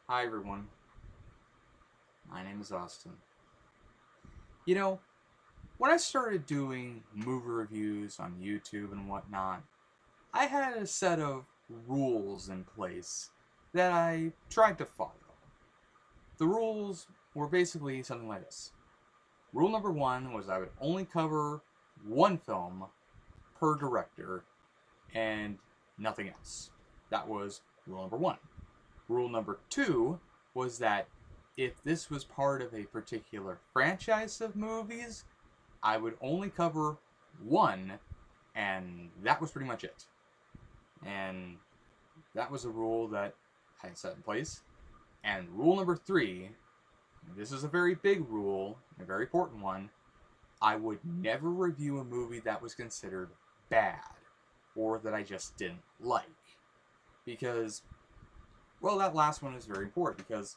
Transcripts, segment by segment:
Hi everyone, my name is Austin. You know, when I started doing movie reviews on YouTube and whatnot, I had a set of rules in place that I tried to follow. The rules were basically something like this. Rule number one was I would only cover one film per director and nothing else. That was rule number one. Rule number two was that if this was part of a particular franchise of movies, I would only cover one, and that was pretty much it. And that was a rule that I set in place. And rule number three, this is a very big rule, a very important one. I would never review a movie that was considered bad or that I just didn't like. Because, well, that last one is very important because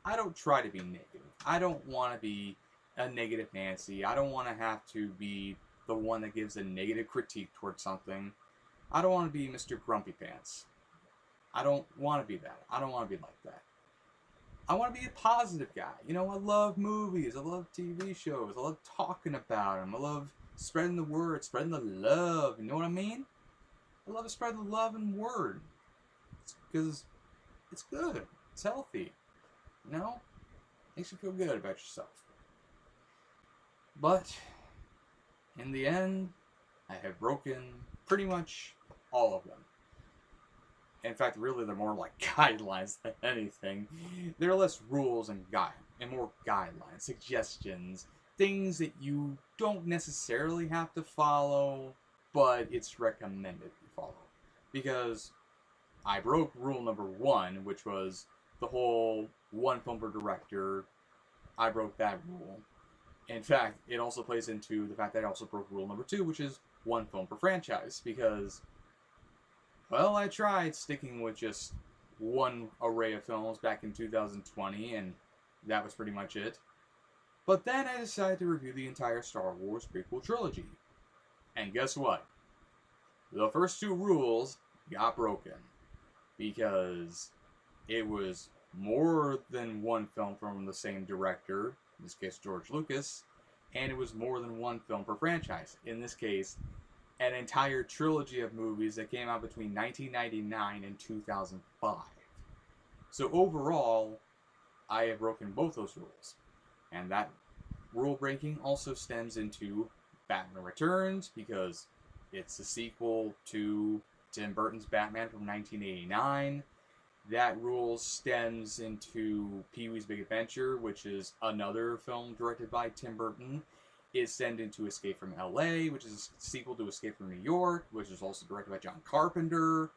I don't try to be negative. I don't want to be a negative Nancy. I don't want to have to be the one that gives a negative critique towards something. I don't want to be Mr. Grumpy Pants. I don't want to be that. I don't want to be like that. I want to be a positive guy. You know, I love movies. I love TV shows. I love talking about them. I love spreading the word, spreading the love. You know what I mean? I love to spread the love and word. Because it's good. It's healthy. You know? Makes you feel good about yourself. But, in the end, I have broken pretty much all of them. In fact, really, they're more like guidelines than anything. They're less rules and more guidelines, suggestions, things that you don't necessarily have to follow, but it's recommended you follow. Because I broke rule number one, which was the whole one film per director. I broke that rule. In fact, it also plays into the fact that I also broke rule number two, which is one film per franchise, because, well, I tried sticking with just one array of films back in 2020, and that was pretty much it. But then I decided to review the entire Star Wars prequel trilogy. And guess what? The first two rules got broken, because it was more than one film from the same director, in this case George Lucas, and it was more than one film per franchise. In this case, an entire trilogy of movies that came out between 1999 and 2005. So overall, I have broken both those rules. And that rule breaking also stems into Batman Returns, because it's a sequel to Tim Burton's Batman from 1989. That rule stems into Pee-wee's Big Adventure, which is another film directed by Tim Burton. It stems into Escape from L.A., which is a sequel to Escape from New York, which is also directed by John Carpenter.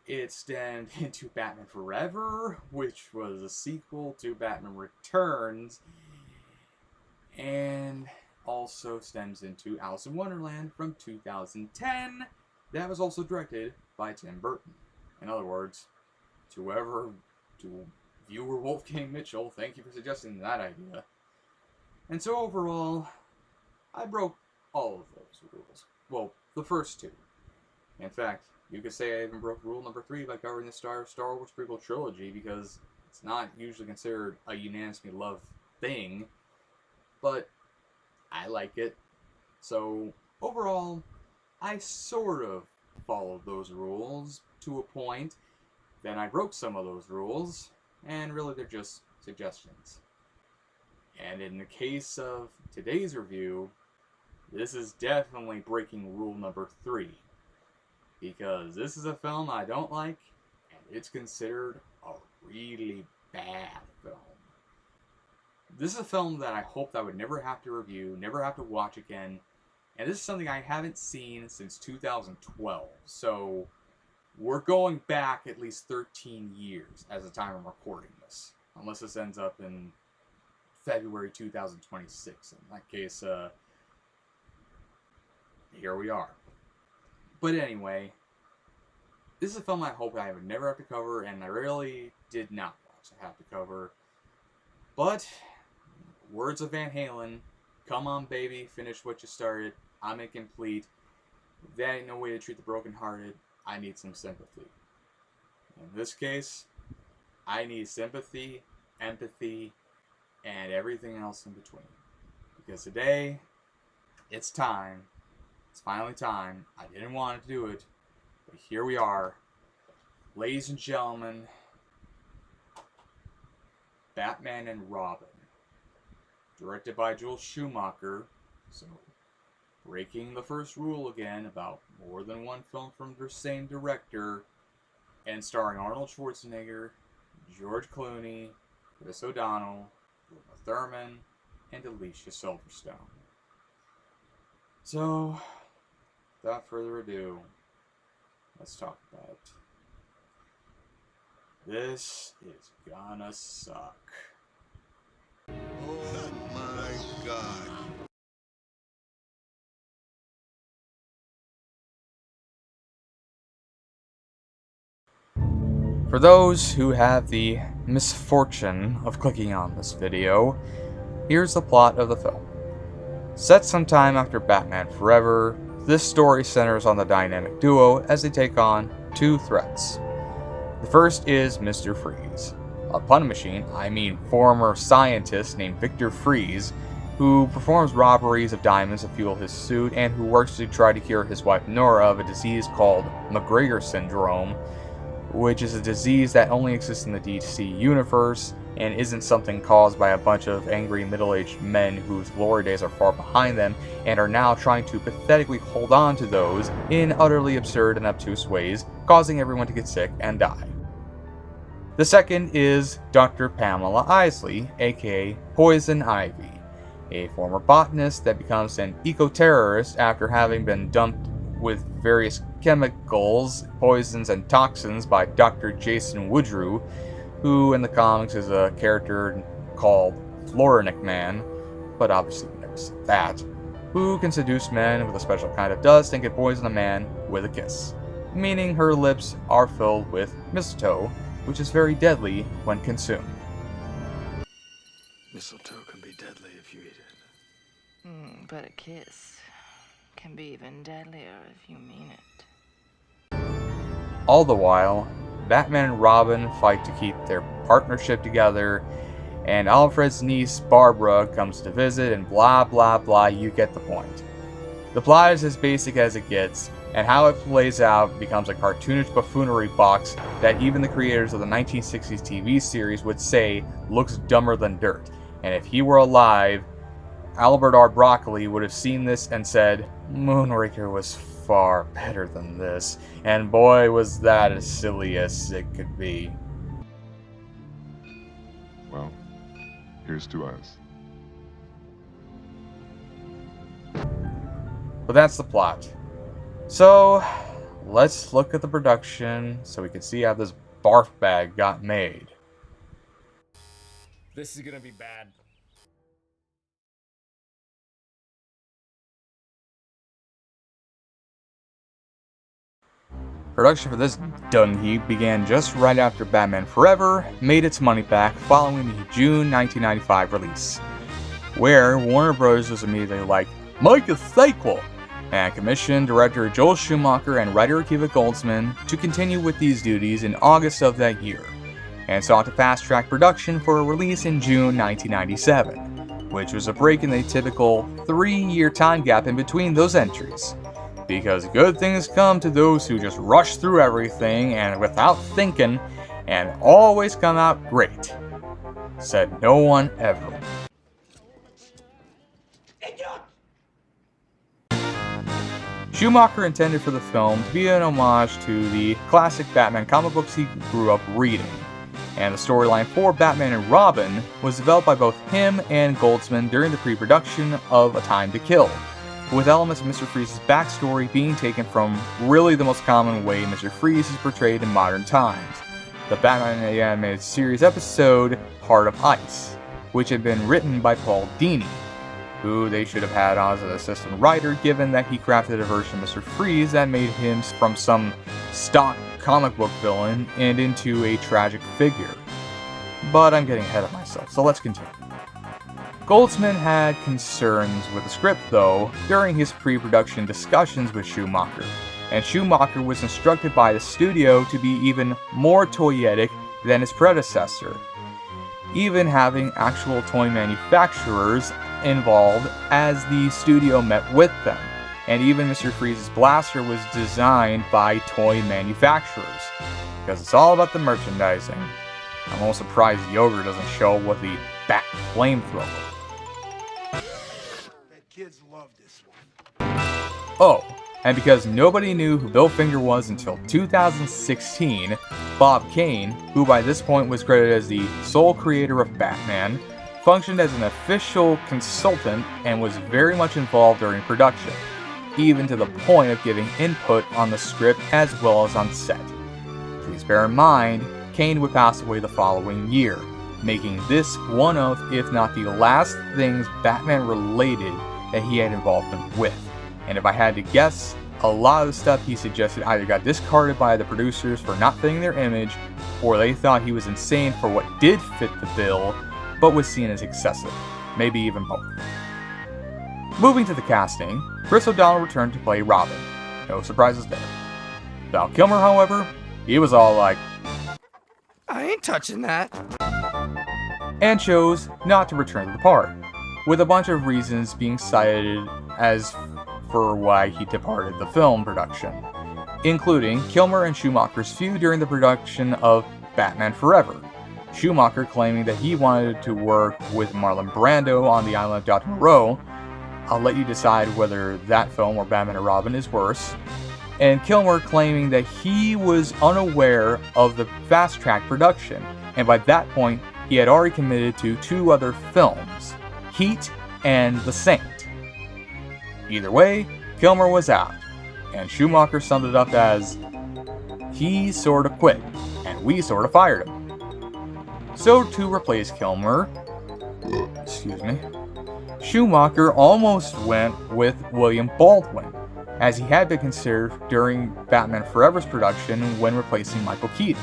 It stemmed into Batman Forever, which was a sequel to Batman Returns. And also stems into Alice in Wonderland from 2010. That was also directed by Tim Burton. In other words, to viewer Wolfgang Mitchell, thank you for suggesting that idea. And so overall, I broke all of those rules. Well, the first two. In fact, you could say I even broke rule number three by covering the Star Wars prequel trilogy, because it's not usually considered a unanimously loved thing, but I like it. So overall, I sort of followed those rules to a point. Then I broke some of those rules, and really they're just suggestions. And in the case of today's review, this is definitely breaking rule number three, because this is a film I don't like, and it's considered a really bad film. This is a film that I hoped I would never have to review, never have to watch again, and this is something I haven't seen since 2012, so we're going back at least 13 years as the time I'm recording this, unless this ends up in February 2026. In that case, here we are. But anyway, this is a film I hope I would never have to cover, and I really did not want to have to cover. But, words of Van Halen, come on baby, finish what you started, I'm incomplete, that ain't no way to treat the brokenhearted, I need some sympathy. In this case, I need sympathy, empathy, and everything else in between. Because today, it's time. It's finally time. I didn't want to do it, but here we are. Ladies and gentlemen, Batman and Robin. Directed by Joel Schumacher. So, breaking the first rule again about more than one film from the same director. And starring Arnold Schwarzenegger, George Clooney, Chris O'Donnell, Uma Thurman, and Alicia Silverstone. So, without further ado, let's talk about it. This is gonna suck. Oh my God. For those who have the misfortune of clicking on this video, here's the plot of the film. Set sometime after Batman Forever, this story centers on the dynamic duo as they take on two threats. The first is Mr. Freeze, a pun machine, former scientist named Victor Freeze, who performs robberies of diamonds to fuel his suit and who works to try to cure his wife Nora of a disease called McGregor syndrome, which is a disease that only exists in the DC universe and isn't something caused by a bunch of angry middle-aged men whose glory days are far behind them and are now trying to pathetically hold on to those in utterly absurd and obtuse ways, causing everyone to get sick and die. The second is Dr. Pamela Isley, aka Poison Ivy, a former botanist that becomes an eco-terrorist after having been dumped with various chemicals, poisons, and toxins by Dr. Jason Woodrue, who in the comics is a character called Floronic Man, but obviously we never see that, who can seduce men with a special kind of dust and can poison a man with a kiss, meaning her lips are filled with mistletoe, which is very deadly when consumed. Mistletoe can be deadly if you eat it. But a kiss can be even deadlier if you mean it. All the while, Batman and Robin fight to keep their partnership together, and Alfred's niece Barbara comes to visit, and blah blah blah, you get the point. The plot is as basic as it gets, and how it plays out becomes a cartoonish buffoonery box that even the creators of the 1960s TV series would say looks dumber than dirt. And if he were alive, Albert R. Broccoli would have seen this and said, Moonraker was far better than this, and boy was that as silly as it could be. Well, here's to us. But that's the plot. So, let's look at the production so we can see how this barf bag got made. This is gonna be bad. Production for this dung heap began just right after Batman Forever made its money back following the June 1995 release, where Warner Bros. Was immediately like, make a sequel, and commissioned director Joel Schumacher and writer Akiva Goldsman to continue with these duties in August of that year, and sought to fast-track production for a release in June 1997, which was a break in the typical 3-year time gap in between those entries. Because good things come to those who just rush through everything and without thinking, and always come out great. Said no one ever. Schumacher intended for the film to be an homage to the classic Batman comic books he grew up reading, and the storyline for Batman and Robin was developed by both him and Goldsman during the pre-production of A Time to Kill, with elements of Mr. Freeze's backstory being taken from really the most common way Mr. Freeze is portrayed in modern times, the Batman animated series episode Heart of Ice, which had been written by Paul Dini, who they should have had on as an assistant writer given that he crafted a version of Mr. Freeze that made him from some stock comic book villain and into a tragic figure. But I'm getting ahead of myself, so let's continue. Goldsman had concerns with the script, though, during his pre-production discussions with Schumacher, and Schumacher was instructed by the studio to be even more toyetic than his predecessor, even having actual toy manufacturers involved as the studio met with them. And even Mr. Freeze's blaster was designed by toy manufacturers, because it's all about the merchandising. I'm almost surprised Yogurt doesn't show up with the Bat flamethrower. That kids love this one. Oh, and because nobody knew who Bill Finger was until 2016, Bob Kane, who by this point was credited as the sole creator of Batman, functioned as an official consultant and was very much involved during production, even to the point of giving input on the script as well as on set. Please bear in mind, Kane would pass away the following year, making this one of, if not the last things Batman related that he had involvement with. And if I had to guess, a lot of the stuff he suggested either got discarded by the producers for not fitting their image, or they thought he was insane for what did fit the bill, but was seen as excessive. Maybe even both. Moving to the casting, Chris O'Donnell returned to play Robin. No surprises there. Val Kilmer, however, he was all like, I ain't touching that. and chose not to return to the part, with a bunch of reasons being cited as for why he departed the film production, including Kilmer and Schumacher's feud during the production of Batman Forever. Schumacher claiming that he wanted to work with Marlon Brando on the island of Dr. Moreau. I'll let you decide whether that film or Batman and Robin is worse. And Kilmer claiming that he was unaware of the fast-track production, and by that point, he had already committed to 2 other films, Heat and The Saint. Either way, Kilmer was out, and Schumacher summed it up as, he sort of quit, and we sort of fired him. So to replace Kilmer, Schumacher almost went with William Baldwin, as he had been considered during Batman Forever's production when replacing Michael Keaton.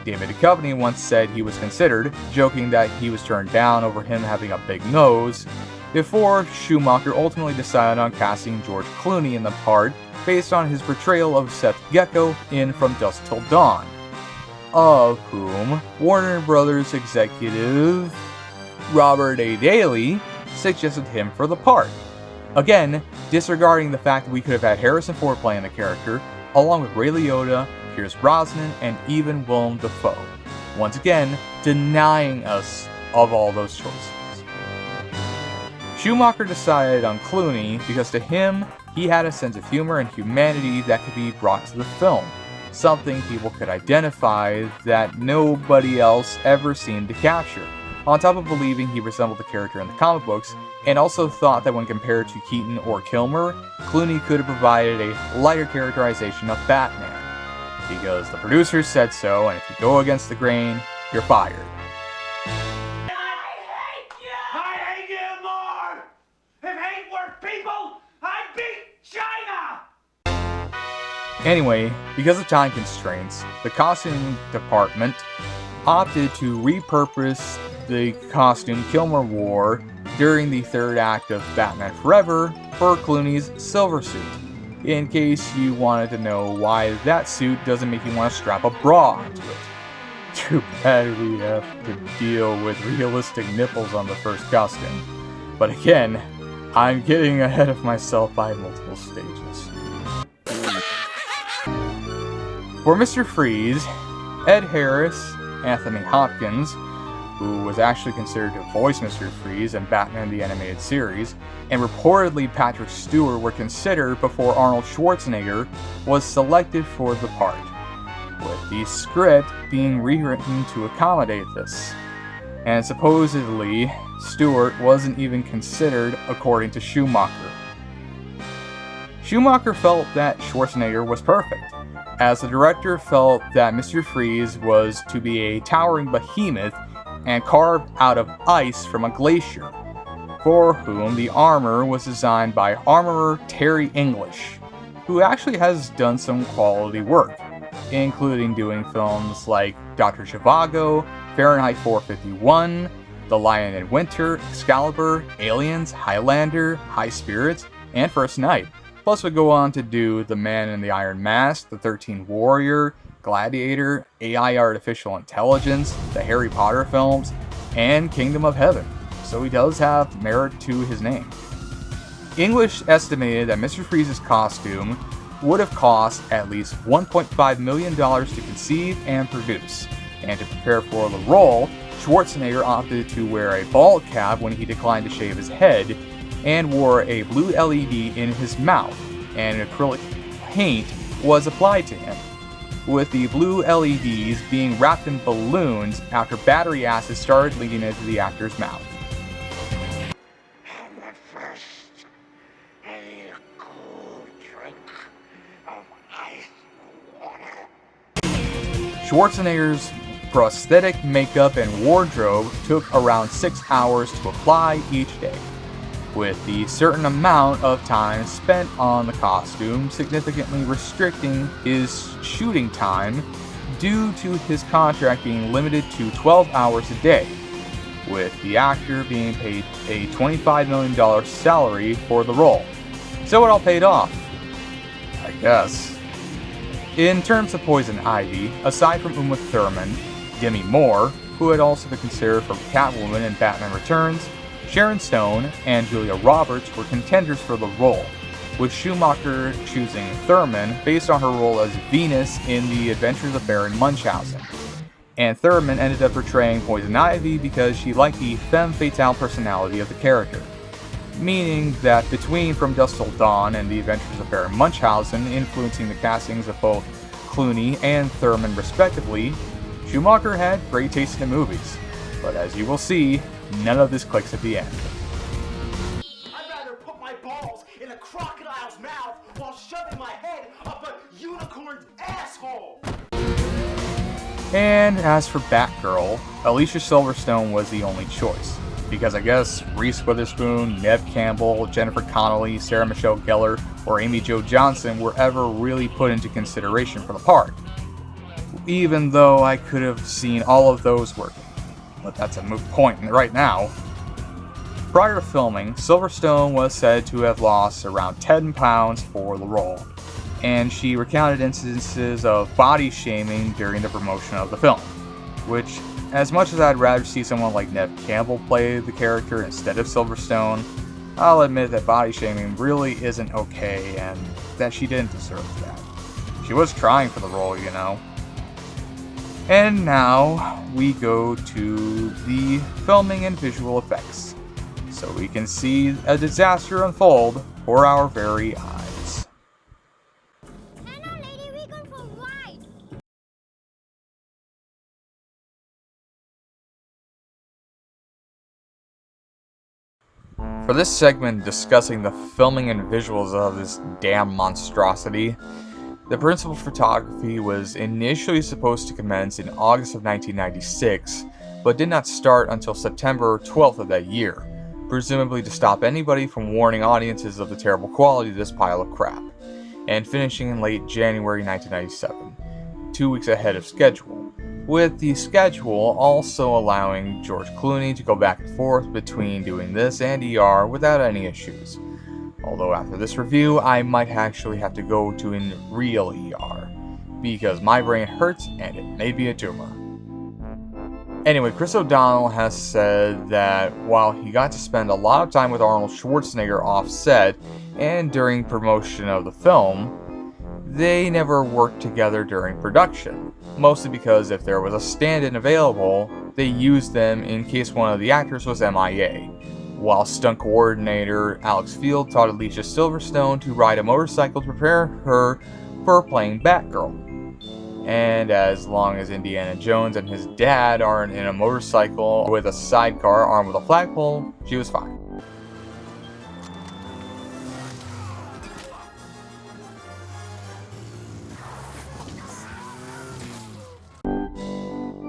David Duchovny once said he was considered, joking that he was turned down over him having a big nose, before Schumacher ultimately decided on casting George Clooney in the part based on his portrayal of Seth Gecko in From Dusk Till Dawn, of whom Warner Brothers executive Robert A. Daly suggested him for the part. Again, disregarding the fact that we could have had Harrison Ford playing the character, along with Ray Liotta, Pierce Brosnan, and even Willem Dafoe. Once again, denying us of all those choices. Schumacher decided on Clooney because to him, he had a sense of humor and humanity that could be brought to the film, something people could identify that nobody else ever seemed to capture. On top of believing he resembled the character in the comic books, and also thought that when compared to Keaton or Kilmer, Clooney could have provided a lighter characterization of Batman. Because the producers said so, and if you go against the grain, you're fired. I hate you more! If hate were people, I'd beat China! Anyway, because of time constraints, the costume department opted to repurpose the costume Kilmer wore during the 3rd act of Batman Forever for Clooney's silver suit, in case you wanted to know why that suit doesn't make you want to strap a bra onto it. Too bad we have to deal with realistic nipples on the first costume. But again, I'm getting ahead of myself by multiple stages. For Mr. Freeze, Ed Harris, Anthony Hopkins, who was actually considered to voice Mr. Freeze in Batman the Animated Series, and reportedly Patrick Stewart were considered before Arnold Schwarzenegger was selected for the part, with the script being rewritten to accommodate this. And supposedly, Stewart wasn't even considered according to Schumacher. Schumacher felt that Schwarzenegger was perfect, as the director felt that Mr. Freeze was to be a towering behemoth and carved out of ice from a glacier, for whom the armor was designed by armorer Terry English, who actually has done some quality work, including doing films like Dr. Zhivago, Fahrenheit 451, The Lion in Winter, Excalibur, Aliens, Highlander, High Spirits, and First Night. Plus would go on to do The Man in the Iron Mask, The 13th Warrior, Gladiator, AI Artificial Intelligence, the Harry Potter films, and Kingdom of Heaven, so he does have merit to his name. English estimated that Mr. Freeze's costume would have cost at least $1.5 million to conceive and produce, and to prepare for the role, Schwarzenegger opted to wear a bald cap when he declined to shave his head, and wore a blue LED in his mouth, and acrylic paint was applied to him, with the blue LEDs being wrapped in balloons after battery acid started leaking into the actor's mouth. But first, I need a cool drink of ice water. Schwarzenegger's prosthetic makeup and wardrobe took around 6 hours to apply each day, with the certain amount of time spent on the costume significantly restricting his shooting time due to his contract being limited to 12 hours a day, with the actor being paid a $25 million salary for the role. So it all paid off, I guess. In terms of Poison Ivy, aside from Uma Thurman, Demi Moore, who had also been considered for Catwoman in Batman Returns, Sharon Stone and Julia Roberts were contenders for the role, with Schumacher choosing Thurman based on her role as Venus in The Adventures of Baron Munchausen. And Thurman ended up portraying Poison Ivy because she liked the femme fatale personality of the character, meaning that between From Dusk Till Dawn and The Adventures of Baron Munchausen influencing the castings of both Clooney and Thurman respectively, Schumacher had great taste in the movies, but as you will see, none of this clicks at the end. I'd rather put my balls in a crocodile's mouth while shoving my head up a unicorn's asshole! And as for Batgirl, Alicia Silverstone was the only choice, because I guess Reese Witherspoon, Neve Campbell, Jennifer Connelly, Sarah Michelle Gellar, or Amy Jo Johnson were ever really put into consideration for the part, even though I could have seen all of those working. But that's a moot point right now. Prior to filming, Silverstone was said to have lost around 10 pounds for the role, and she recounted instances of body shaming during the promotion of the film, which, as much as I'd rather see someone like Neve Campbell play the character instead of Silverstone, I'll admit that body shaming really isn't okay and that she didn't deserve that. She was trying for the role, you know. And now we go to the filming and visual effects, so we can see a disaster unfold for our very eyes. Hello, lady, we're going for a ride. For this segment discussing the filming and visuals of this damn monstrosity, the principal photography was initially supposed to commence in August of 1996, but did not start until September 12th of that year, presumably to stop anybody from warning audiences of the terrible quality of this pile of crap, and finishing in late January 1997, 2 weeks ahead of schedule, with the schedule also allowing George Clooney to go back and forth between doing this and ER without any issues. Although after this review, I might actually have to go to a real ER, because my brain hurts and it may be a tumor. Anyway, Chris O'Donnell has said that while he got to spend a lot of time with Arnold Schwarzenegger off set and during promotion of the film, they never worked together during production, mostly because if there was a stand-in available, they used them in case one of the actors was MIA. While stunt coordinator Alex Field taught Alicia Silverstone to ride a motorcycle to prepare her for playing Batgirl. And as long as Indiana Jones and his dad aren't in a motorcycle with a sidecar armed with a flagpole, she was fine.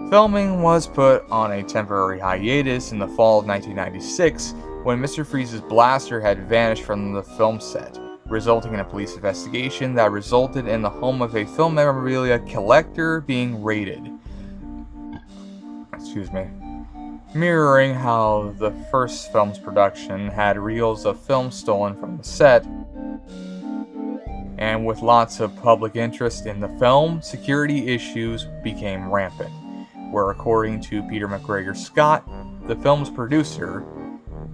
Filming was put on a temporary hiatus in the fall of 1996 when Mr. Freeze's blaster had vanished from the film set, resulting in a police investigation that resulted in the home of a film memorabilia collector being raided. Mirroring how the first film's production had reels of film stolen from the set, and with lots of public interest in the film, security issues became rampant, where according to Peter McGregor Scott, the film's producer,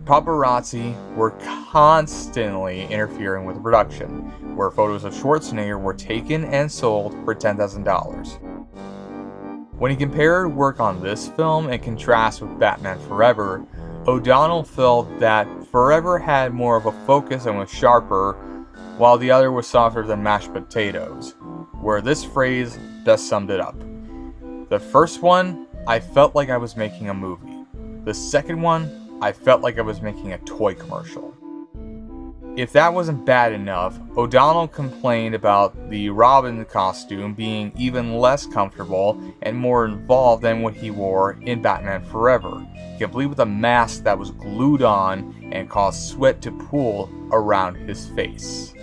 paparazzi were constantly interfering with the production, where photos of Schwarzenegger were taken and sold for $10,000. When he compared work on this film in contrast with Batman Forever, O'Donnell felt that Forever had more of a focus and was sharper, while the other was softer than mashed potatoes, where this phrase best summed it up. The first one, I felt like I was making a movie. The second one, I felt like I was making a toy commercial. If that wasn't bad enough, O'Donnell complained about the Robin costume being even less comfortable and more involved than what he wore in Batman Forever, complete with a mask that was glued on and caused sweat to pool around his face.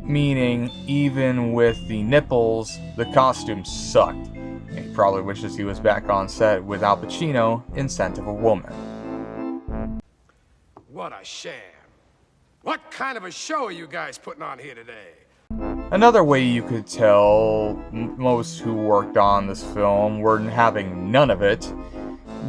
Meaning, even with the nipples, the costume sucked, and he probably wishes he was back on set with Al Pacino in Scent of a Woman. What a sham. What kind of a show are you guys putting on here today? Another way you could tell most who worked on this film were having none of it.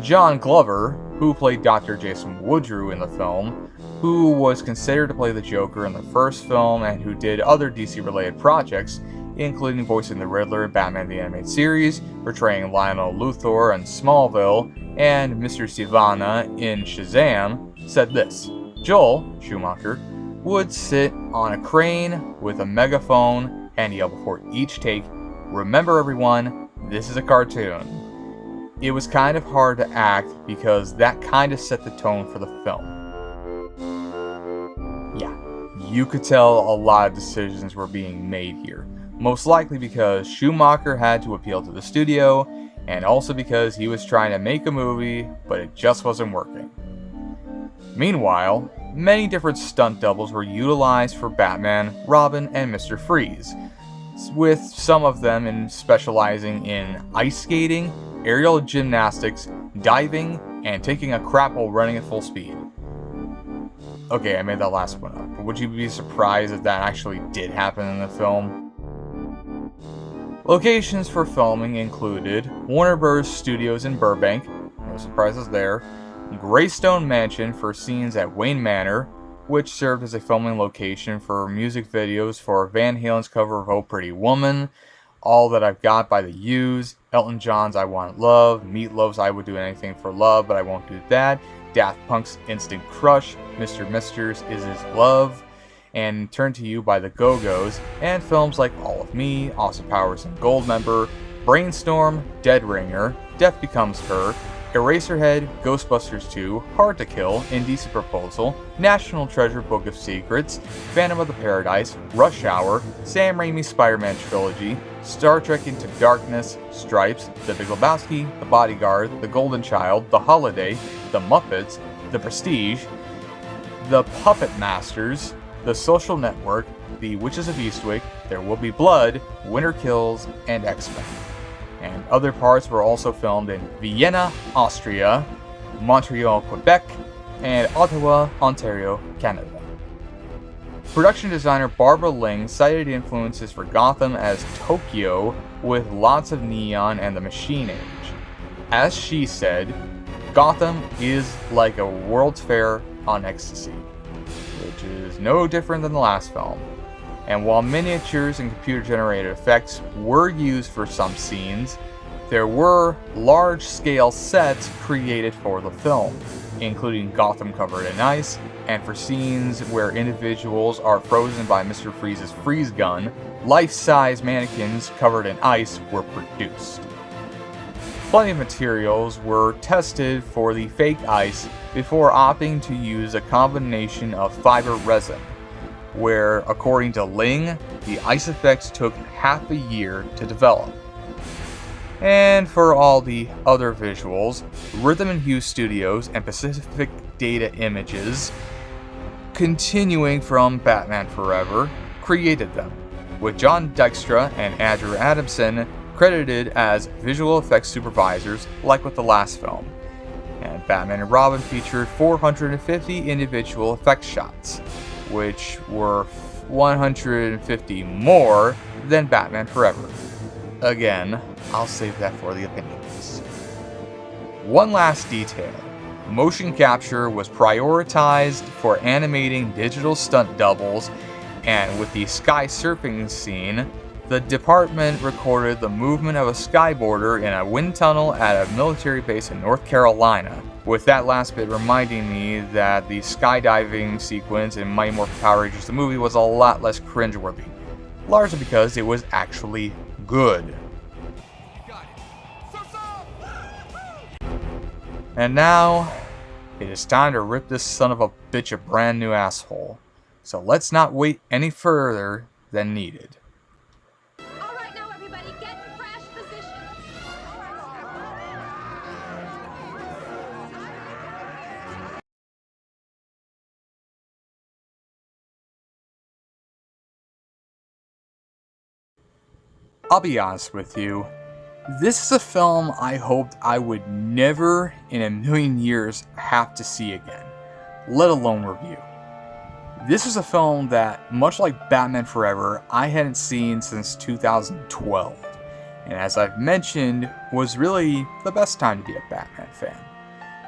John Glover, who played Dr. Jason Woodrue in the film, who was considered to play the Joker in the first film and who did other DC-related projects, including voicing the Riddler in Batman the Animated Series, portraying Lionel Luthor in Smallville, and Mr. Sivana in Shazam, said this: Joel Schumacher would sit on a crane with a megaphone and yell before each take, "Remember everyone, this is a cartoon." It was kind of hard to act because that kind of set the tone for the film. Yeah, you could tell a lot of decisions were being made here. Most likely because Schumacher had to appeal to the studio, and also because he was trying to make a movie, but it just wasn't working. Meanwhile, many different stunt doubles were utilized for Batman, Robin, and Mr. Freeze, with some of them specializing in ice skating, aerial gymnastics, diving, and taking a crap while running at full speed. Okay, I made that last one up, but would you be surprised if that actually did happen in the film? Locations for filming included Warner Bros. Studios in Burbank, no surprises there, Greystone Mansion for scenes at Wayne Manor, which served as a filming location for music videos for Van Halen's cover of Oh Pretty Woman, All That I've Got by the Used, Elton John's I Want Love, Meatloaf's I Would Do Anything for Love But I Won't Do That, Daft Punk's Instant Crush, Mr. Misters Is His Love, and Turn to You by the Go-Go's, and films like All of Me, Austin Powers and Goldmember, Brainstorm, Dead Ringer, Death Becomes Her, Eraserhead, Ghostbusters 2, Hard to Kill, Indecent Proposal, National Treasure Book of Secrets, Phantom of the Paradise, Rush Hour, Sam Raimi's Spider-Man trilogy, Star Trek Into Darkness, Stripes, The Big Lebowski, The Bodyguard, The Golden Child, The Holiday, The Muppets, The Prestige, The Puppet Masters, The Social Network, The Witches of Eastwick, There Will Be Blood, Winter Kills, and X-Men. And other parts were also filmed in Vienna, Austria, Montreal, Quebec, and Ottawa, Ontario, Canada. Production designer Barbara Ling cited influences for Gotham as Tokyo with lots of neon and the Machine Age. As she said, Gotham is like a World's Fair on ecstasy, which is no different than the last film. And while miniatures and computer-generated effects were used for some scenes, there were large-scale sets created for the film, including Gotham covered in ice, and for scenes where individuals are frozen by Mr. Freeze's freeze gun, life-size mannequins covered in ice were produced. Plenty of materials were tested for the fake ice before opting to use a combination of fiber resin, where, according to Ling, the ice effects took half a year to develop. And for all the other visuals, Rhythm and Hue Studios and Pacific Data Images, continuing from Batman Forever, created them, with John Dykstra and Andrew Adamson credited as visual effects supervisors like with the last film. And Batman and Robin featured 450 individual effects shots, which were 150 more than Batman Forever. Again, I'll save that for the opinions. One last detail. Motion capture was prioritized for animating digital stunt doubles, and with the sky surfing scene, the department recorded the movement of a skyboarder in a wind tunnel at a military base in North Carolina, with that last bit reminding me that the skydiving sequence in Mighty Morphin Power Rangers the movie was a lot less cringeworthy, largely because it was actually good. And now, it is time to rip this son of a bitch a brand new asshole. So let's not wait any further than needed. All right, now everybody, get in crash position. I'll be honest with you, this is a film I hoped I would never in a million years have to see again, let alone review. This is a film that, much like Batman Forever, I hadn't seen since 2012, and as I've mentioned, was really the best time to be a Batman fan.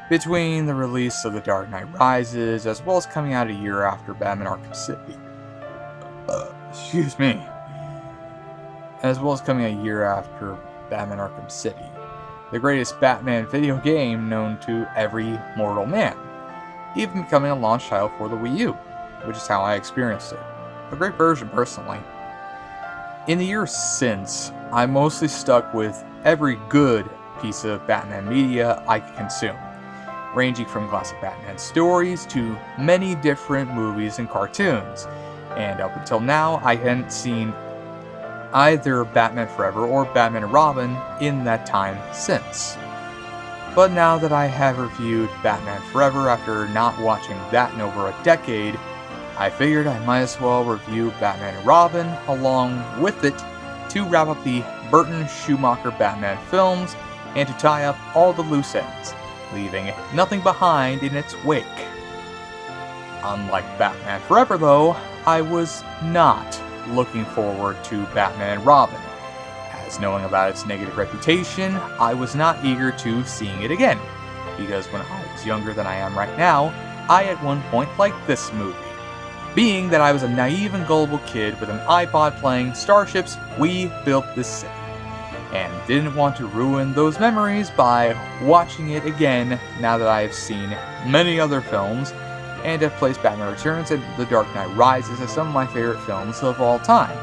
Between the release of The Dark Knight Rises, as well as coming out a year after Batman Arkham City. As well as coming a year after Batman Arkham City, the greatest Batman video game known to every mortal man, even becoming a launch title for the Wii U, which is how I experienced it. A great version, personally. In the years since, I mostly stuck with every good piece of Batman media I could consume, ranging from classic Batman stories to many different movies and cartoons, and up until now I hadn't seen either Batman Forever or Batman and Robin in that time since. But now that I have reviewed Batman Forever after not watching that in over a decade, I figured I might as well review Batman and Robin along with it to wrap up the Burton-Schumacher Batman films and to tie up all the loose ends, leaving nothing behind in its wake. Unlike Batman Forever though, I was not looking forward to Batman and Robin, as knowing about its negative reputation, I was not eager to seeing it again, because when I was younger than I am right now, I at one point liked this movie. Being that I was a naive and gullible kid with an iPod playing Starships, We Built This City, and didn't want to ruin those memories by watching it again now that I have seen many other films and have placed Batman Returns and The Dark Knight Rises as some of my favorite films of all time.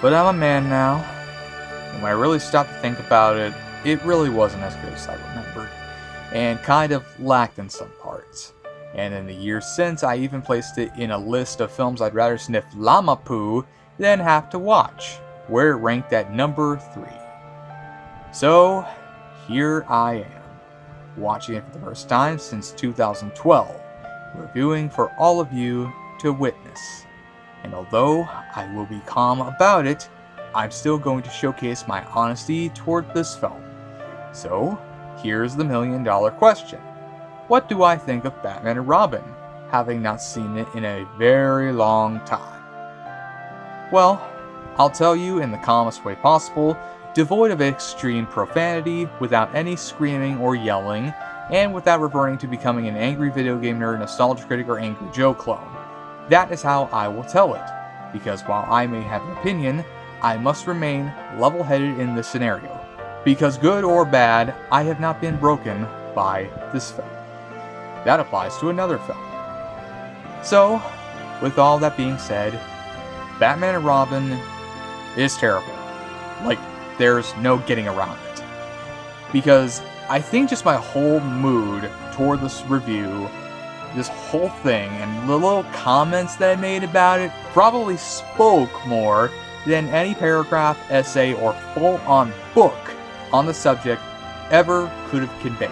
But I'm a man now, and when I really stopped to think about it, it really wasn't as good as I remembered, and kind of lacked in some parts. And in the years since, I even placed it in a list of films I'd rather sniff llama poo than have to watch, where it ranked at number 3. So, here I am, watching it for the first time since 2012, reviewing for all of you to witness. And although I will be calm about it, I'm still going to showcase my honesty toward this film. So, here's the $1 million question. What do I think of Batman and Robin, having not seen it in a very long time? Well, I'll tell you in the calmest way possible, devoid of extreme profanity, without any screaming or yelling, and without reverting to becoming an angry video game nerd, nostalgia critic, or Angry Joe clone. That is how I will tell it, because while I may have an opinion, I must remain level-headed in this scenario. Because good or bad, I have not been broken by this film. That applies to another film. So, with all that being said, Batman and Robin is terrible. Like, there's no getting around it. Because I think just my whole mood toward this review, this whole thing, and the little comments that I made about it probably spoke more than any paragraph, essay, or full-on book on the subject ever could have conveyed.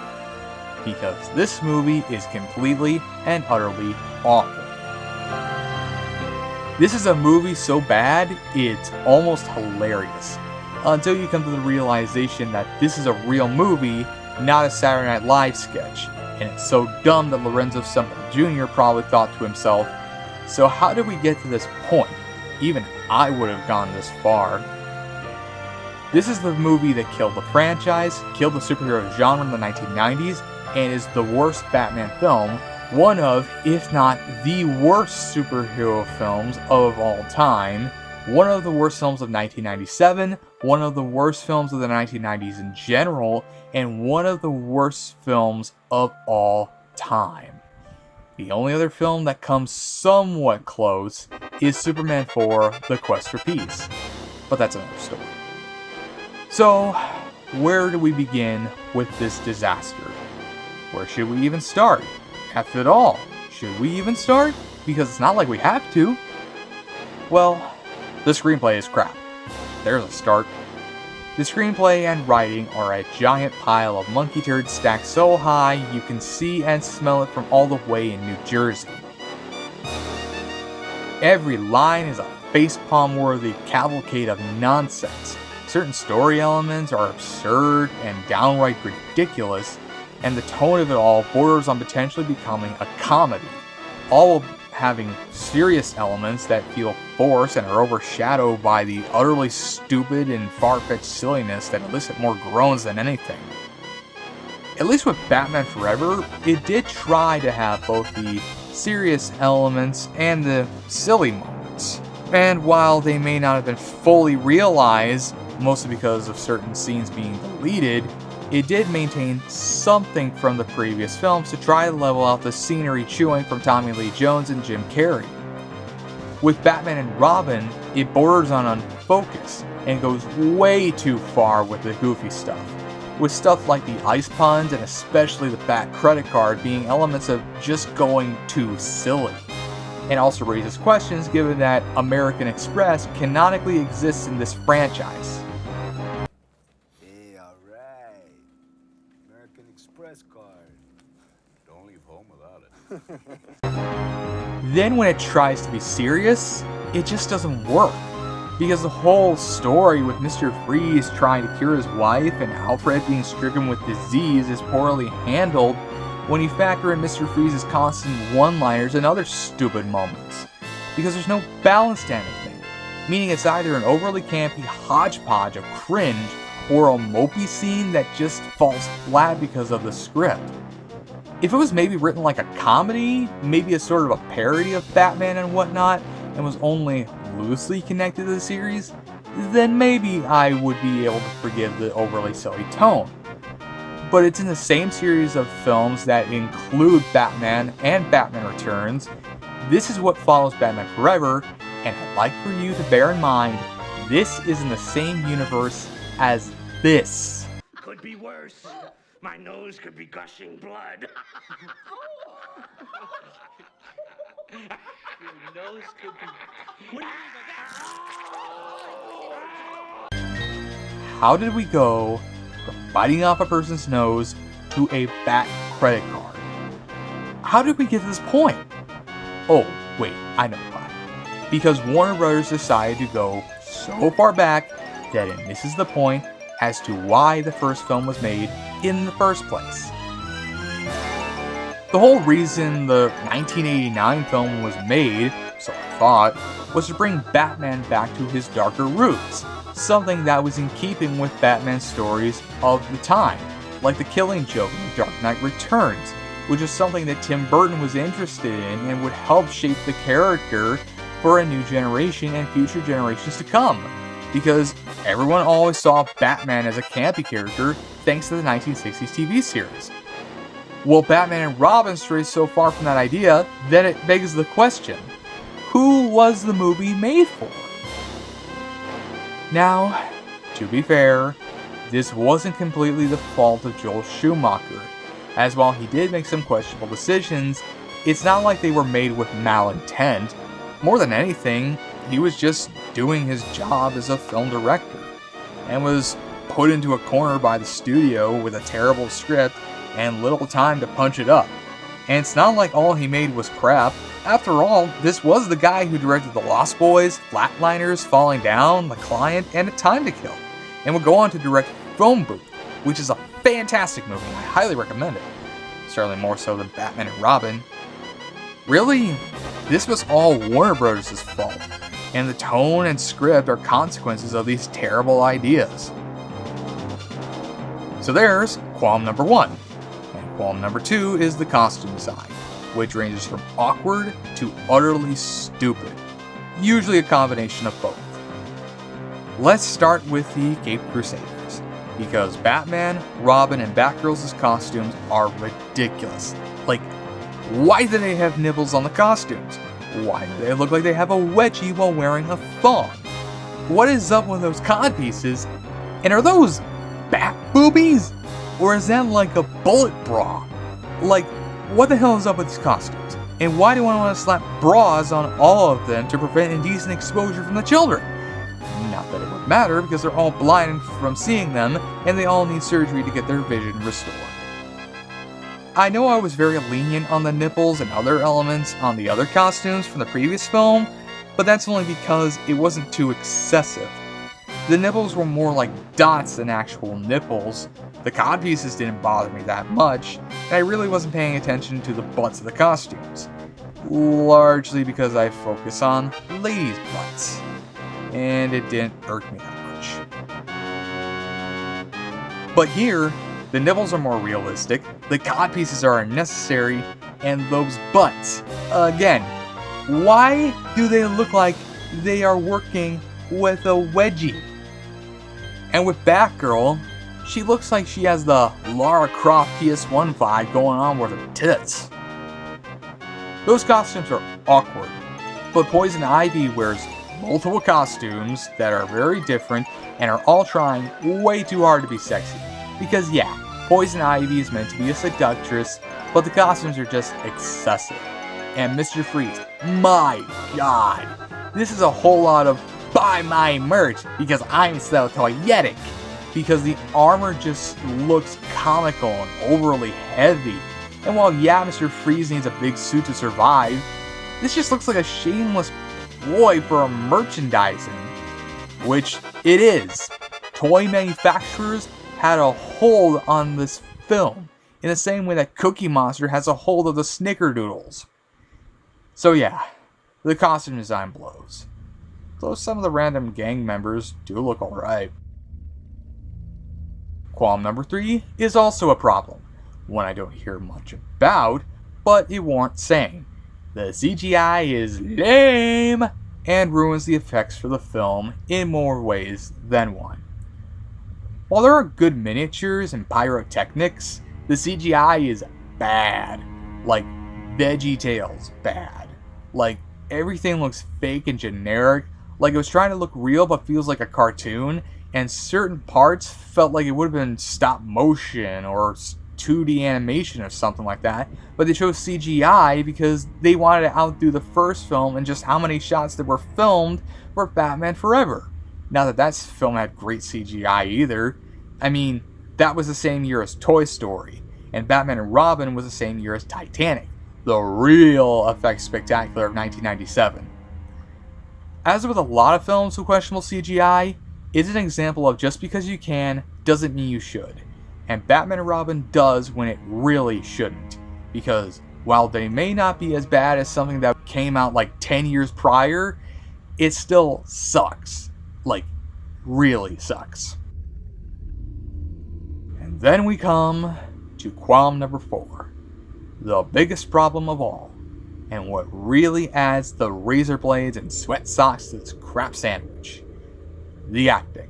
Because this movie is completely and utterly awful. This is a movie so bad, it's almost hilarious. Until you come to the realization that this is a real movie, not a Saturday Night Live sketch. And it's so dumb that Lorenzo Semple Jr. probably thought to himself, So how did we get to this point? Even I would have gone this far. This is the movie that killed the franchise, killed the superhero genre in the 1990s, and is the worst Batman film, one of, if not the worst superhero films of all time, one of the worst films of 1997, one of the worst films of the 1990s in general, and one of the worst films of all time. The only other film that comes somewhat close is Superman 4: The Quest for Peace, but that's another story. So, where do we begin with this disaster? Where should we even start? After all, should we even start? Because it's not like we have to. Well, the screenplay is crap. There's a start. The screenplay and writing are a giant pile of monkey turds stacked so high you can see and smell it from all the way in New Jersey. Every line is a facepalm-worthy cavalcade of nonsense. Certain story elements are absurd and downright ridiculous, and the tone of it all borders on potentially becoming a comedy, all while having serious elements that feel forced and are overshadowed by the utterly stupid and far-fetched silliness that elicit more groans than anything. At least with Batman Forever, it did try to have both the serious elements and the silly moments. And while they may not have been fully realized, mostly because of certain scenes being deleted, it did maintain something from the previous films to try to level out the scenery chewing from Tommy Lee Jones and Jim Carrey. With Batman and Robin, it borders on unfocus and goes way too far with the goofy stuff, with stuff like the ice puns and especially the Bat credit card being elements of just going too silly. And also raises questions given that American Express canonically exists in this franchise. Hey, alright. American Express card. Don't leave home without it. Then when it tries to be serious, it just doesn't work. Because the whole story with Mr. Freeze trying to cure his wife and Alfred being stricken with disease is poorly handled when you factor in Mr. Freeze's constant one-liners and other stupid moments. Because there's no balance to anything, meaning it's either an overly campy hodgepodge of cringe or a mopey scene that just falls flat because of the script. If it was maybe written like a comedy, maybe a sort of a parody of Batman and whatnot, and was only loosely connected to the series, then maybe I would be able to forgive the overly silly tone. But it's in the same series of films that include Batman and Batman Returns. This is what follows Batman Forever, and I'd like for you to bear in mind, this is in the same universe as this. Could be worse. My nose could be gushing blood. Your nose could be... How did we go from biting off a person's nose to a Bat credit card? How did we get to this point? Oh, wait, I know why. Because Warner Brothers decided to go so far back that it misses the point as to why the first film was made in the first place. The whole reason the 1989 film was made, so I thought, was to bring Batman back to his darker roots, something that was in keeping with Batman's stories of the time, like the Killing Joke in The Dark Knight Returns, which is something that Tim Burton was interested in and would help shape the character for a new generation and future generations to come, because everyone always saw Batman as a campy character thanks to the 1960s TV series. Well, Batman and Robin strays so far from that idea that it begs the question, who was the movie made for? Now, to be fair, this wasn't completely the fault of Joel Schumacher, as while he did make some questionable decisions, it's not like they were made with malintent. More than anything, he was just doing his job as a film director, and was put into a corner by the studio with a terrible script and little time to punch it up. And it's not like all he made was crap. After all, this was the guy who directed The Lost Boys, Flatliners, Falling Down, The Client, and A Time to Kill, and would go on to direct Phone Booth, which is a fantastic movie. I highly recommend it. Certainly more so than Batman and Robin. Really, this was all Warner Bros.' fault, and the tone and script are consequences of these terrible ideas. So there's qualm number 1. And qualm number 2 is the costume design, which ranges from awkward to utterly stupid, usually a combination of both. Let's start with the Caped Crusaders, because Batman, Robin, and Batgirl's costumes are ridiculous. Like, why do they have nipples on the costumes? Why do they look like they have a wedgie while wearing a thong? What is up with those codpieces? And are those bat boobies? Or is that like a bullet bra? Like, what the hell is up with these costumes? And why do I want to slap bras on all of them to prevent indecent exposure from the children? Not that it would matter, because they're all blind from seeing them, and they all need surgery to get their vision restored. I know I was very lenient on the nipples and other elements on the other costumes from the previous film, but that's only because it wasn't too excessive. The nipples were more like dots than actual nipples, the codpieces didn't bother me that much, and I really wasn't paying attention to the butts of the costumes. Largely because I focus on ladies' butts, and it didn't irk me that much. But here, the nipples are more realistic, the codpieces are unnecessary, and those butts, again, why do they look like they are working with a wedgie? And with Batgirl, she looks like she has the Lara Croft PS1 vibe going on with her tits. Those costumes are awkward, but Poison Ivy wears multiple costumes that are very different and are all trying way too hard to be sexy. Because yeah, Poison Ivy is meant to be a seductress, but the costumes are just excessive. And Mr. Freeze, my god, this is a whole lot of buy my merch because I'm so toyetic. Because the armor just looks comical and overly heavy. And while yeah, Mr. Freeze needs a big suit to survive, this just looks like a shameless ploy for merchandising. Which it is. Toy manufacturers had a hold on this film, in the same way that Cookie Monster has a hold of the Snickerdoodles. So yeah, the costume design blows. Though some of the random gang members do look alright. Qualm number 3 is also a problem, one I don't hear much about, but it warrants saying. The CGI is lame and ruins the effects for the film in more ways than one. While there are good miniatures and pyrotechnics, the CGI is bad. Like VeggieTales bad. Like everything looks fake and generic, like it was trying to look real but feels like a cartoon, and certain parts felt like it would have been stop motion or 2D animation or something like that, but they chose CGI because they wanted to outdo the first film in just how many shots that were filmed for Batman Forever. Not that that film had great CGI either. I mean, that was the same year as Toy Story, and Batman and Robin was the same year as Titanic, the real effects spectacular of 1997. As with a lot of films with questionable CGI, it's an example of just because you can doesn't mean you should. And Batman and Robin does when it really shouldn't. Because while they may not be as bad as something that came out like 10 years prior, it still sucks. Like, really sucks. And then we come to qualm number 4. The biggest problem of all. And what really adds the razor blades and sweat socks to this crap sandwich. The acting.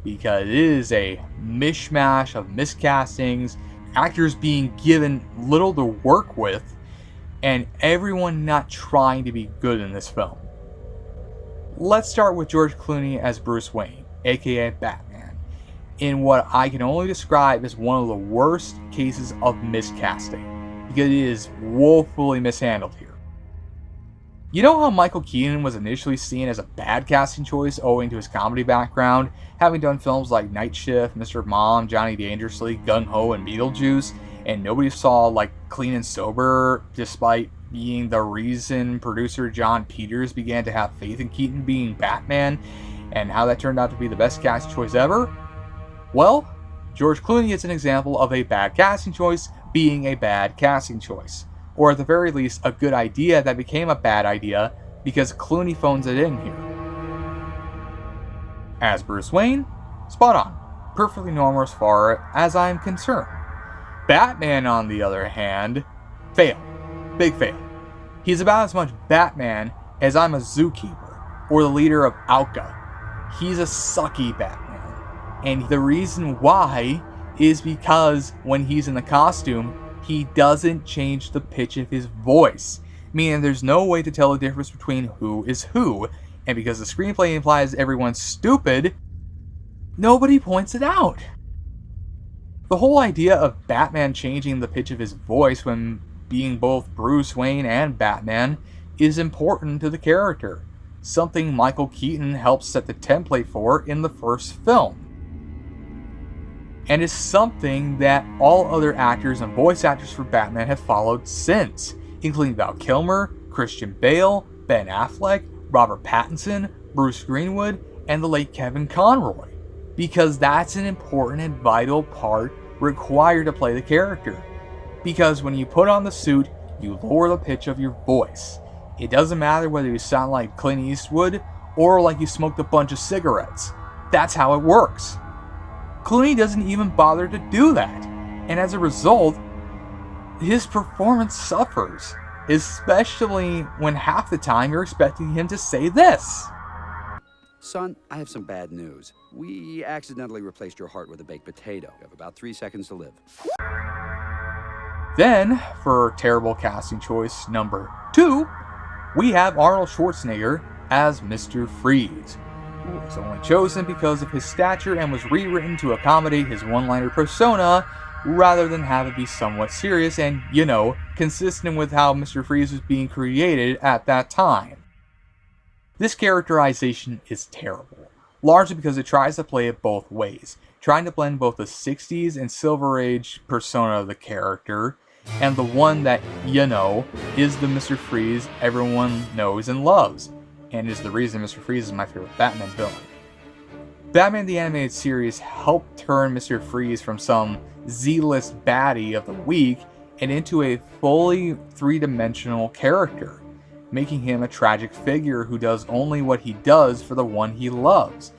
Because it is a mishmash of miscastings, actors being given little to work with, and everyone not trying to be good in this film. Let's start with George Clooney as Bruce Wayne, aka Batman, in what I can only describe as one of the worst cases of miscasting, because it is woefully mishandled here. You know how Michael Keaton was initially seen as a bad casting choice owing to his comedy background, having done films like Night Shift, Mr. Mom, Johnny Dangerously, Gung Ho, and Beetlejuice, and nobody saw like Clean and Sober, despite being the reason producer John Peters began to have faith in Keaton being Batman, and how that turned out to be the best casting choice ever? Well, George Clooney is an example of a bad casting choice being a bad casting choice. or at the very least, a good idea that became a bad idea because Clooney phones it in here. As Bruce Wayne, spot on. Perfectly normal as far as I'm concerned. Batman, on the other hand, fail. Big fail. He's about as much Batman as I'm a zookeeper, or the leader of Alka. He's a sucky Batman. And the reason why is because when he's in the costume, he doesn't change the pitch of his voice. Meaning there's no way to tell the difference between who is who. And because the screenplay implies everyone's stupid, nobody points it out. The whole idea of Batman changing the pitch of his voice when being both Bruce Wayne and Batman is important to the character. Something Michael Keaton helped set the template for in the first film. And is something that all other actors and voice actors for Batman have followed since, including Val Kilmer, Christian Bale, Ben Affleck, Robert Pattinson, Bruce Greenwood, and the late Kevin Conroy. Because that's an important and vital part required to play the character. Because when you put on the suit, you lower the pitch of your voice. It doesn't matter whether you sound like Clint Eastwood or like you smoked a bunch of cigarettes. That's how it works. Clooney doesn't even bother to do that, and as a result, his performance suffers, especially when half the time you're expecting him to say this. Son, I have some bad news. We accidentally replaced your heart with a baked potato. You have about 3 seconds to live. Then, for terrible casting choice number 2, we have Arnold Schwarzenegger as Mr. Freeze, who was only chosen because of his stature and was rewritten to accommodate his one-liner persona rather than have it be somewhat serious and, consistent with how Mr. Freeze was being created at that time. This characterization is terrible, largely because it tries to play it both ways, trying to blend both the 60s and Silver Age persona of the character and the one that, is the Mr. Freeze everyone knows and loves, and is the reason Mr. Freeze is my favorite Batman villain. Batman the Animated Series helped turn Mr. Freeze from some Z-list baddie of the week and into a fully three-dimensional character, making him a tragic figure who does only what he does for the one he loves.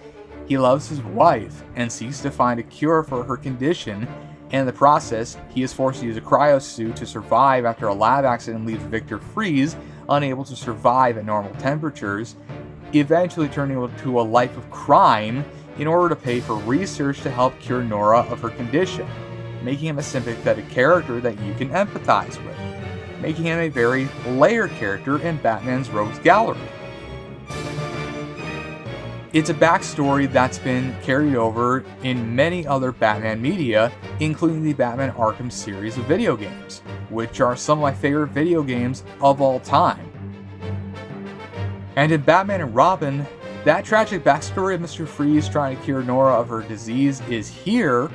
He loves his wife and seeks to find a cure for her condition, and in the process, he is forced to use a cryosuit to survive after a lab accident leaves Victor Freeze unable to survive at normal temperatures, eventually turning to a life of crime in order to pay for research to help cure Nora of her condition, making him a sympathetic character that you can empathize with, making him a very layered character in Batman's Rogues Gallery. It's a backstory that's been carried over in many other Batman media, including the Batman Arkham series of video games, which are some of my favorite video games of all time. And in Batman and Robin, that tragic backstory of Mr. Freeze trying to cure Nora of her disease is here,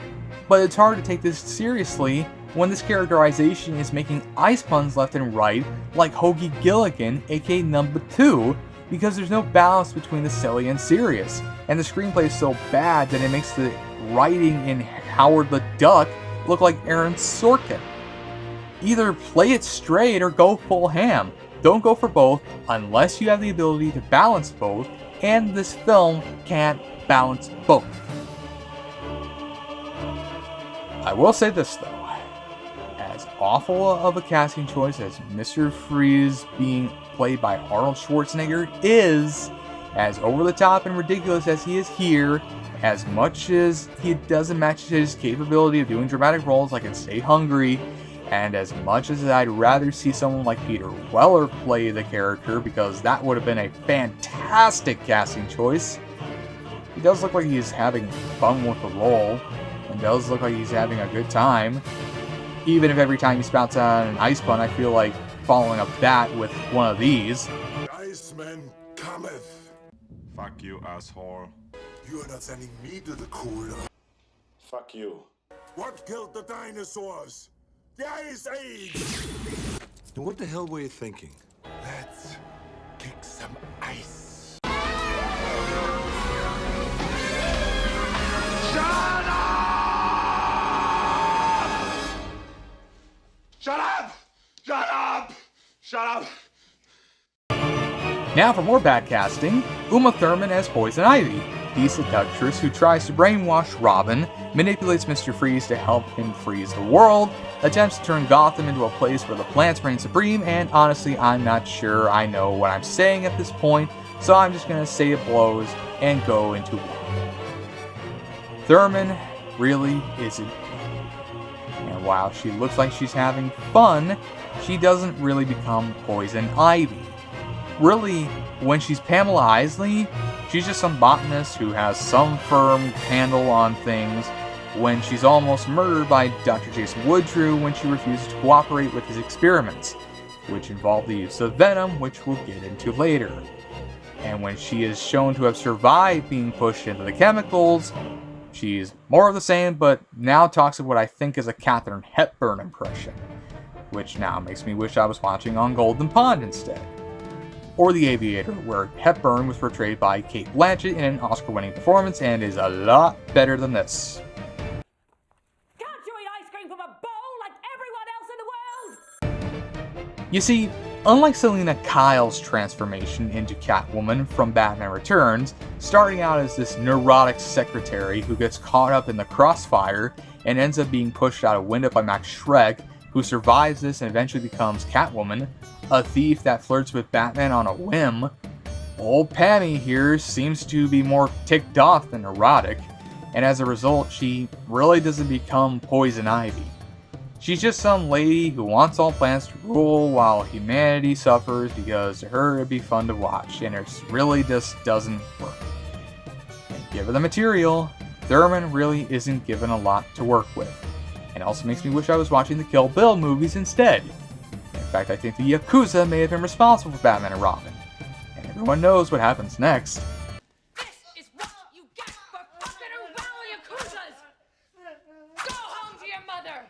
but it's hard to take this seriously when this characterization is making ice puns left and right like Hoagie Gilligan, aka Number 2, because there's no balance between the silly and serious, and the screenplay is so bad that it makes the writing in Howard the Duck look like Aaron Sorkin. Either play it straight or go full ham. Don't go for both unless you have the ability to balance both, and this film can't balance both. I will say this though, as awful of a casting choice as Mr. Freeze being played by Arnold Schwarzenegger is, as over the top and ridiculous as he is here, as much as he doesn't match his capability of doing dramatic roles like in Stay Hungry, and as much as I'd rather see someone like Peter Weller play the character because that would have been a fantastic casting choice, he does look like he's having fun with the role, and does look like he's having a good time. Even if every time he spouts out an ice bun, I feel like following up that with one of these. The Iceman cometh. Fuck you, asshole. You are not sending me to the cooler. Fuck you. What killed the dinosaurs? The Ice Age! And what the hell were you thinking? Let's kick some ice. Shut up! Shut up! Shut up! Shut up! Now for more bad casting, Uma Thurman as Poison Ivy, the seductress who tries to brainwash Robin, manipulates Mr. Freeze to help him freeze the world, attempts to turn Gotham into a place where the plants reign supreme, and honestly, I'm not sure I know what I'm saying at this point, so I'm just gonna say it blows and go into war. Thurman really isn't. And while she looks like she's having fun, she doesn't really become Poison Ivy. Really, when she's Pamela Isley, she's just some botanist who has some firm handle on things when she's almost murdered by Dr. Jason Woodrue when she refuses to cooperate with his experiments, which involve the use of venom, which we'll get into later. And when she is shown to have survived being pushed into the chemicals, she's more of the same, but now talks of what I think is a Katharine Hepburn impression, which now makes me wish I was watching On Golden Pond instead. Or The Aviator, where Hepburn was portrayed by Cate Blanchett in an Oscar-winning performance and is a lot better than this. Can't you eat ice cream from a bowl like everyone else in the world? You see, unlike Selina Kyle's transformation into Catwoman from Batman Returns, starting out as this neurotic secretary who gets caught up in the crossfire and ends up being pushed out a window by Max Schreck, who survives this and eventually becomes Catwoman, a thief that flirts with Batman on a whim, old Pammy here seems to be more ticked off than neurotic, and as a result, she really doesn't become Poison Ivy. She's just some lady who wants all plants to rule while humanity suffers because to her it'd be fun to watch, and it really just doesn't work. And given the material, Thurman really isn't given a lot to work with, and also makes me wish I was watching the Kill Bill movies instead. In fact, I think the Yakuza may have been responsible for Batman and Robin, and everyone knows what happens next. This is what you get for fucking around, Yakuzas! Go home to your mother!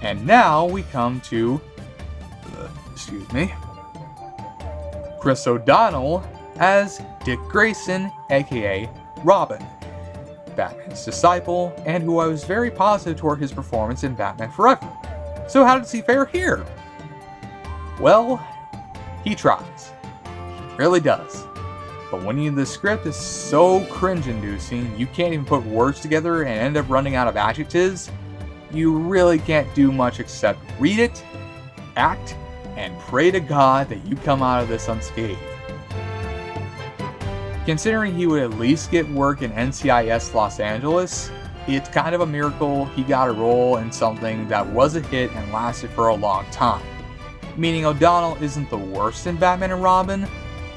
And now we come to, Chris O'Donnell as Dick Grayson, aka Robin, Batman's disciple, and who I was very positive toward his performance in Batman Forever. So how does he fare here? Well, he tries. He really does. But when the script is so cringe-inducing, you can't even put words together and end up running out of adjectives, you really can't do much except read it, act, and pray to God that you come out of this unscathed. Considering he would at least get work in NCIS Los Angeles, it's kind of a miracle he got a role in something that was a hit and lasted for a long time. Meaning O'Donnell isn't the worst in Batman and Robin,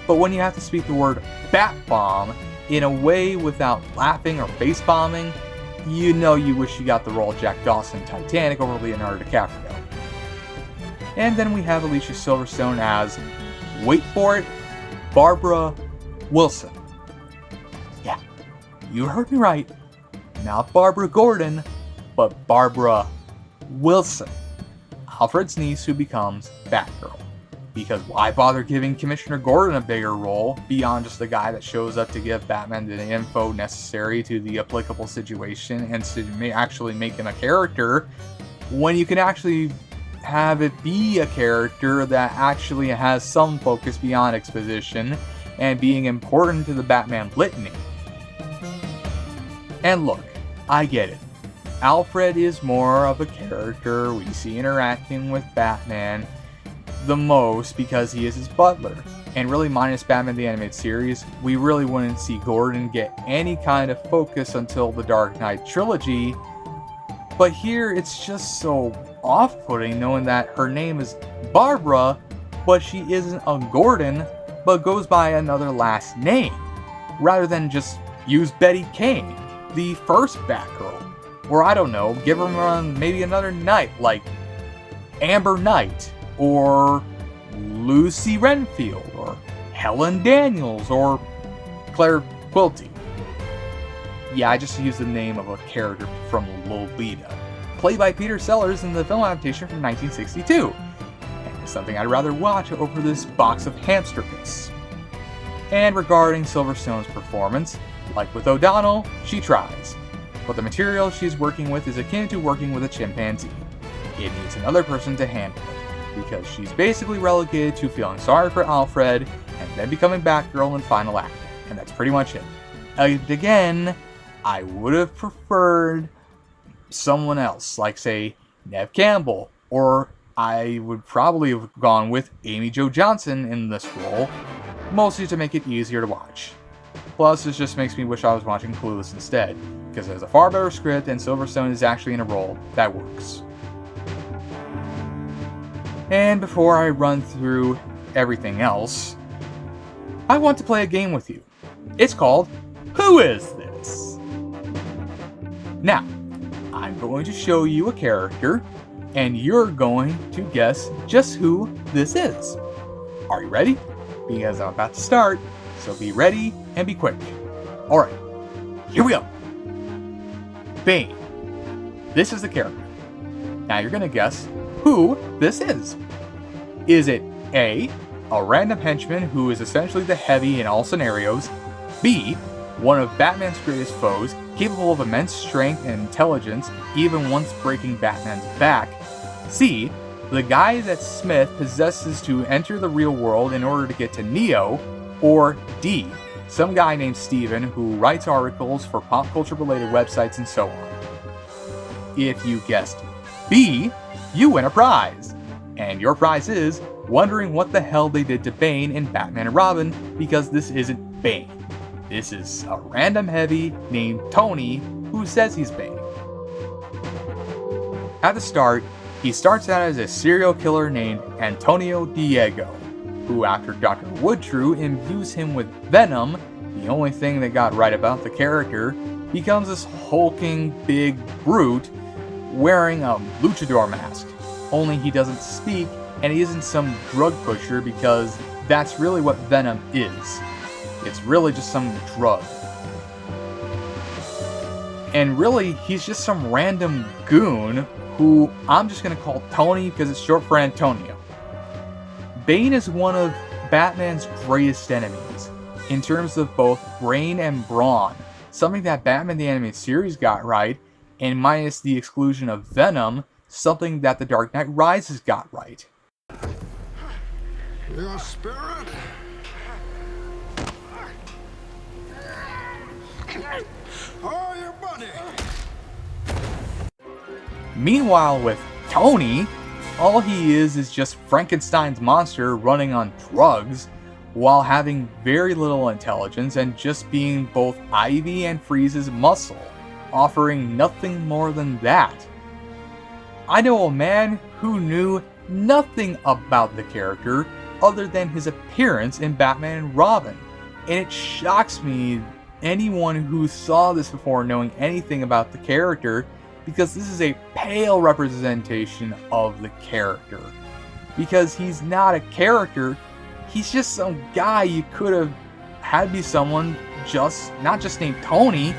but when you have to speak the word Bat-bomb in a way without laughing or face-bombing, you know you wish you got the role of Jack Dawson in Titanic over Leonardo DiCaprio. And then we have Alicia Silverstone as, wait for it, Barbara Wilson. Yeah, you heard me right. Not Barbara Gordon, but Barbara Wilson, Alfred's niece who becomes Batgirl. Because why bother giving Commissioner Gordon a bigger role beyond just the guy that shows up to give Batman the info necessary to the applicable situation and to actually make him a character, when you can actually have it be a character that actually has some focus beyond exposition and being important to the Batman litany. And look, I get it. Alfred is more of a character we see interacting with Batman the most because he is his butler. And really, minus Batman the Animated Series, we really wouldn't see Gordon get any kind of focus until the Dark Knight trilogy. But here, it's just so off-putting knowing that her name is Barbara, but she isn't a Gordon, but goes by another last name, rather than just use Betty Kane, the first Batgirl. Or I don't know, give her maybe another Knight, like Amber Knight, or Lucy Renfield, or Helen Daniels, or Claire Quilty. Yeah, I just used the name of a character from Lolita, played by Peter Sellers in the film adaptation from 1962. And it's something I'd rather watch over this box of hamster piss. And regarding Silverstone's performance, like with O'Donnell, she tries. but the material she's working with is akin to working with a chimpanzee. It needs another person to handle it, because she's basically relegated to feeling sorry for Alfred, and then becoming Batgirl in the final act, and that's pretty much it. And again, I would have preferred someone else, like say, Neve Campbell, or I would probably have gone with Amy Jo Johnson in this role, mostly to make it easier to watch. Plus, this just makes me wish I was watching Clueless instead, because it has a far better script and Silverstone is actually in a role that works. And before I run through everything else, I want to play a game with you. It's called Who Is This? Now, I'm going to show you a character, and you're going to guess just who this is. Are you ready? Because I'm about to start, so be ready and be quick. Alright, here we go. Bane. This is the character. Now you're going to guess who this is. Is it A, a random henchman who is essentially the heavy in all scenarios, B, one of Batman's greatest foes, capable of immense strength and intelligence, even once breaking Batman's back, C, the guy that Smith possesses to enter the real world in order to get to Neo, or D, some guy named Steven who writes articles for pop culture related websites and so on. If you guessed B, you win a prize. And your prize is wondering what the hell they did to Bane in Batman and Robin, because this isn't Bane. This is a random heavy named Tony who says he's Bane. At the start, he starts out as a serial killer named Antonio Diego, who after Dr. Woodtrue imbues him with venom, the only thing that got right about the character, becomes this hulking big brute wearing a luchador mask. Only he doesn't speak, and he isn't some drug pusher, because that's really what venom is. It's really just some drug. And really, he's just some random goon who I'm just going to call Tony because it's short for Antonio. Bane is one of Batman's greatest enemies, in terms of both brain and brawn, something that Batman the Animated Series got right, and minus the exclusion of Venom, something that The Dark Knight Rises got right. Your spirit? Oh, your buddy! Meanwhile, with Tony, all he is just Frankenstein's monster running on drugs, while having very little intelligence and just being both Ivy and Freeze's muscle, offering nothing more than that. I know a man who knew nothing about the character other than his appearance in Batman and Robin, and it shocks me anyone who saw this before knowing anything about the character, because this is a pale representation of the character. Because he's not a character, he's just some guy you could have had be someone just, not just named Tony,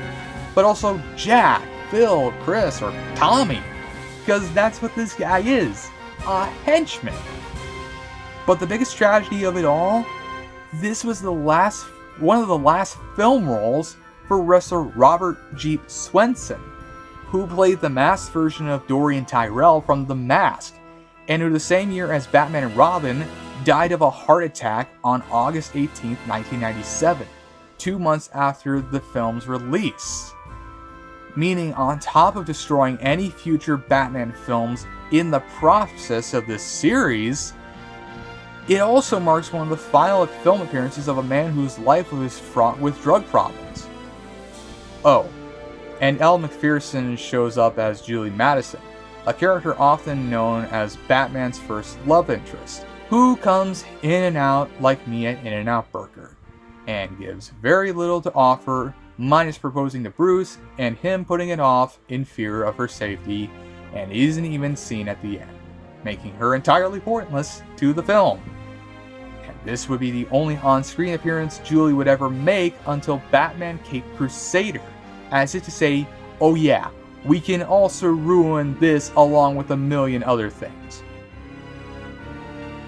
but also Jack, Phil, Chris, or Tommy. Because that's what this guy is, a henchman. But the biggest tragedy of it all, this was one of the last film roles for wrestler Robert Jeep Swenson, who played the masked version of Dorian Tyrell from The Mask, and who the same year as Batman and Robin died of a heart attack on August 18, 1997, 2 months after the film's release. Meaning, on top of destroying any future Batman films in the process of this series, it also marks one of the final film appearances of a man whose life was fraught with drug problems. Oh, and Elle Macpherson shows up as Julie Madison, a character often known as Batman's first love interest, who comes in and out like me at In-N-Out Burger, and gives very little to offer, minus proposing to Bruce and him putting it off in fear of her safety, and isn't even seen at the end, making her entirely pointless to the film. And this would be the only on-screen appearance Julie would ever make until Batman Caped Crusader, as if to say, oh yeah, we can also ruin this along with a million other things.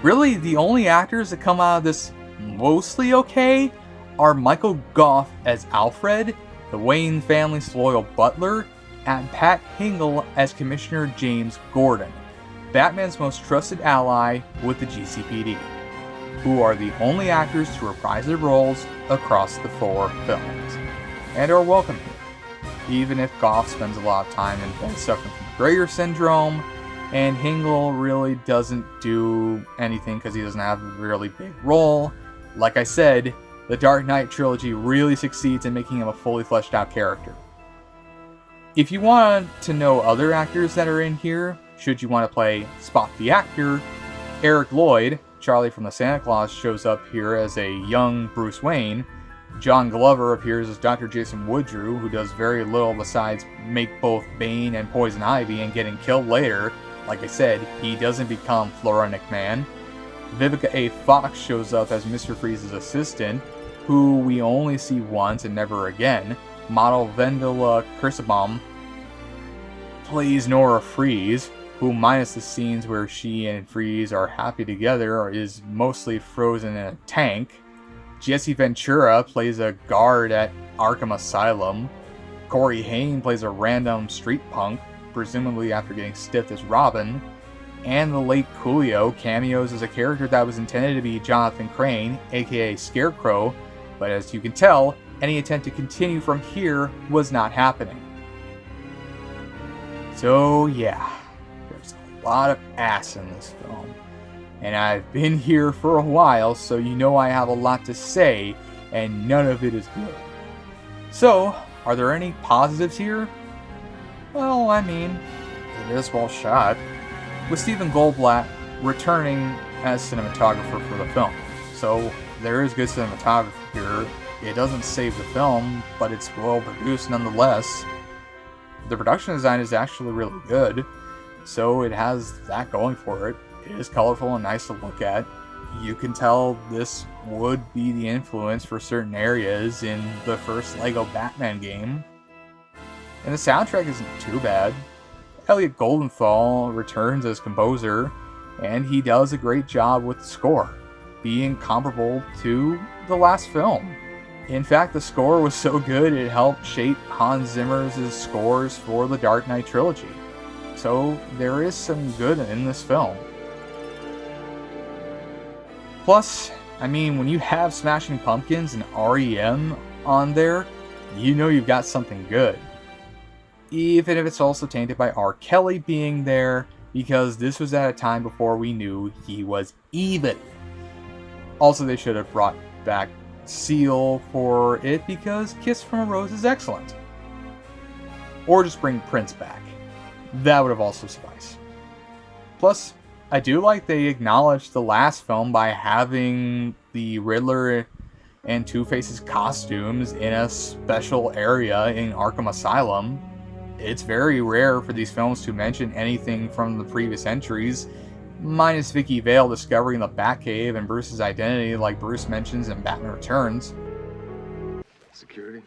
Really, the only actors that come out of this mostly okay are Michael Gough as Alfred the Wayne family's loyal butler, and Pat Hingle as Commissioner James Gordon, Batman's most trusted ally with the GCPD, who are the only actors to reprise their roles across the 4 films, and are welcome here, even if Goff spends a lot of time in bed suffering from Gregor syndrome, and Hingle really doesn't do anything because he doesn't have a really big role. Like I said, the Dark Knight trilogy really succeeds in making him a fully fleshed out character. If you want to know other actors that are in here, should you want to play Spot the Actor, Eric Lloyd, Charlie from the Santa Claus, shows up here as a young Bruce Wayne. John Glover appears as Dr. Jason Woodrue, who does very little besides make both Bane and Poison Ivy and getting killed later. Like I said, he doesn't become Floronic Man. Vivica A. Fox shows up as Mr. Freeze's assistant, who we only see once and never again. Model Vendela Kirschbaum plays Nora Freeze, who, minus the scenes where she and Freeze are happy together, is mostly frozen in a tank. Jesse Ventura plays a guard at Arkham Asylum. Corey Haim plays a random street punk, presumably after getting stiffed as Robin. And the late Coolio cameos as a character that was intended to be Jonathan Crane, aka Scarecrow, but as you can tell, any attempt to continue from here was not happening. So yeah, there's a lot of ass in this film. And I've been here for a while, so you know I have a lot to say, and none of it is good. So, are there any positives here? Well, I mean, it is well shot, with Stephen Goldblatt returning as cinematographer for the film. So, there is good cinematography here. It doesn't save the film, but it's well produced nonetheless. The production design is actually really good, so it has that going for it. It is colorful and nice to look at. You can tell this would be the influence for certain areas in the first LEGO Batman game. And the soundtrack isn't too bad. Elliot Goldenthal returns as composer, and he does a great job with the score, being comparable to the last film. In fact, the score was so good it helped shape Hans Zimmer's scores for the Dark Knight trilogy. So there is some good in this film. Plus, I mean, when you have Smashing Pumpkins and REM on there, you know you've got something good. Even if it's also tainted by R. Kelly being there, because this was at a time before we knew he was evil. Also, they should have brought back Seal for it, because Kiss from a Rose is excellent. Or just bring Prince back. That would have also sufficed. Plus, I do like they acknowledged the last film by having the Riddler and Two-Face's costumes in a special area in Arkham Asylum. It's very rare for these films to mention anything from the previous entries, minus Vicky Vale discovering the Batcave and Bruce's identity like Bruce mentions in Batman Returns. Security?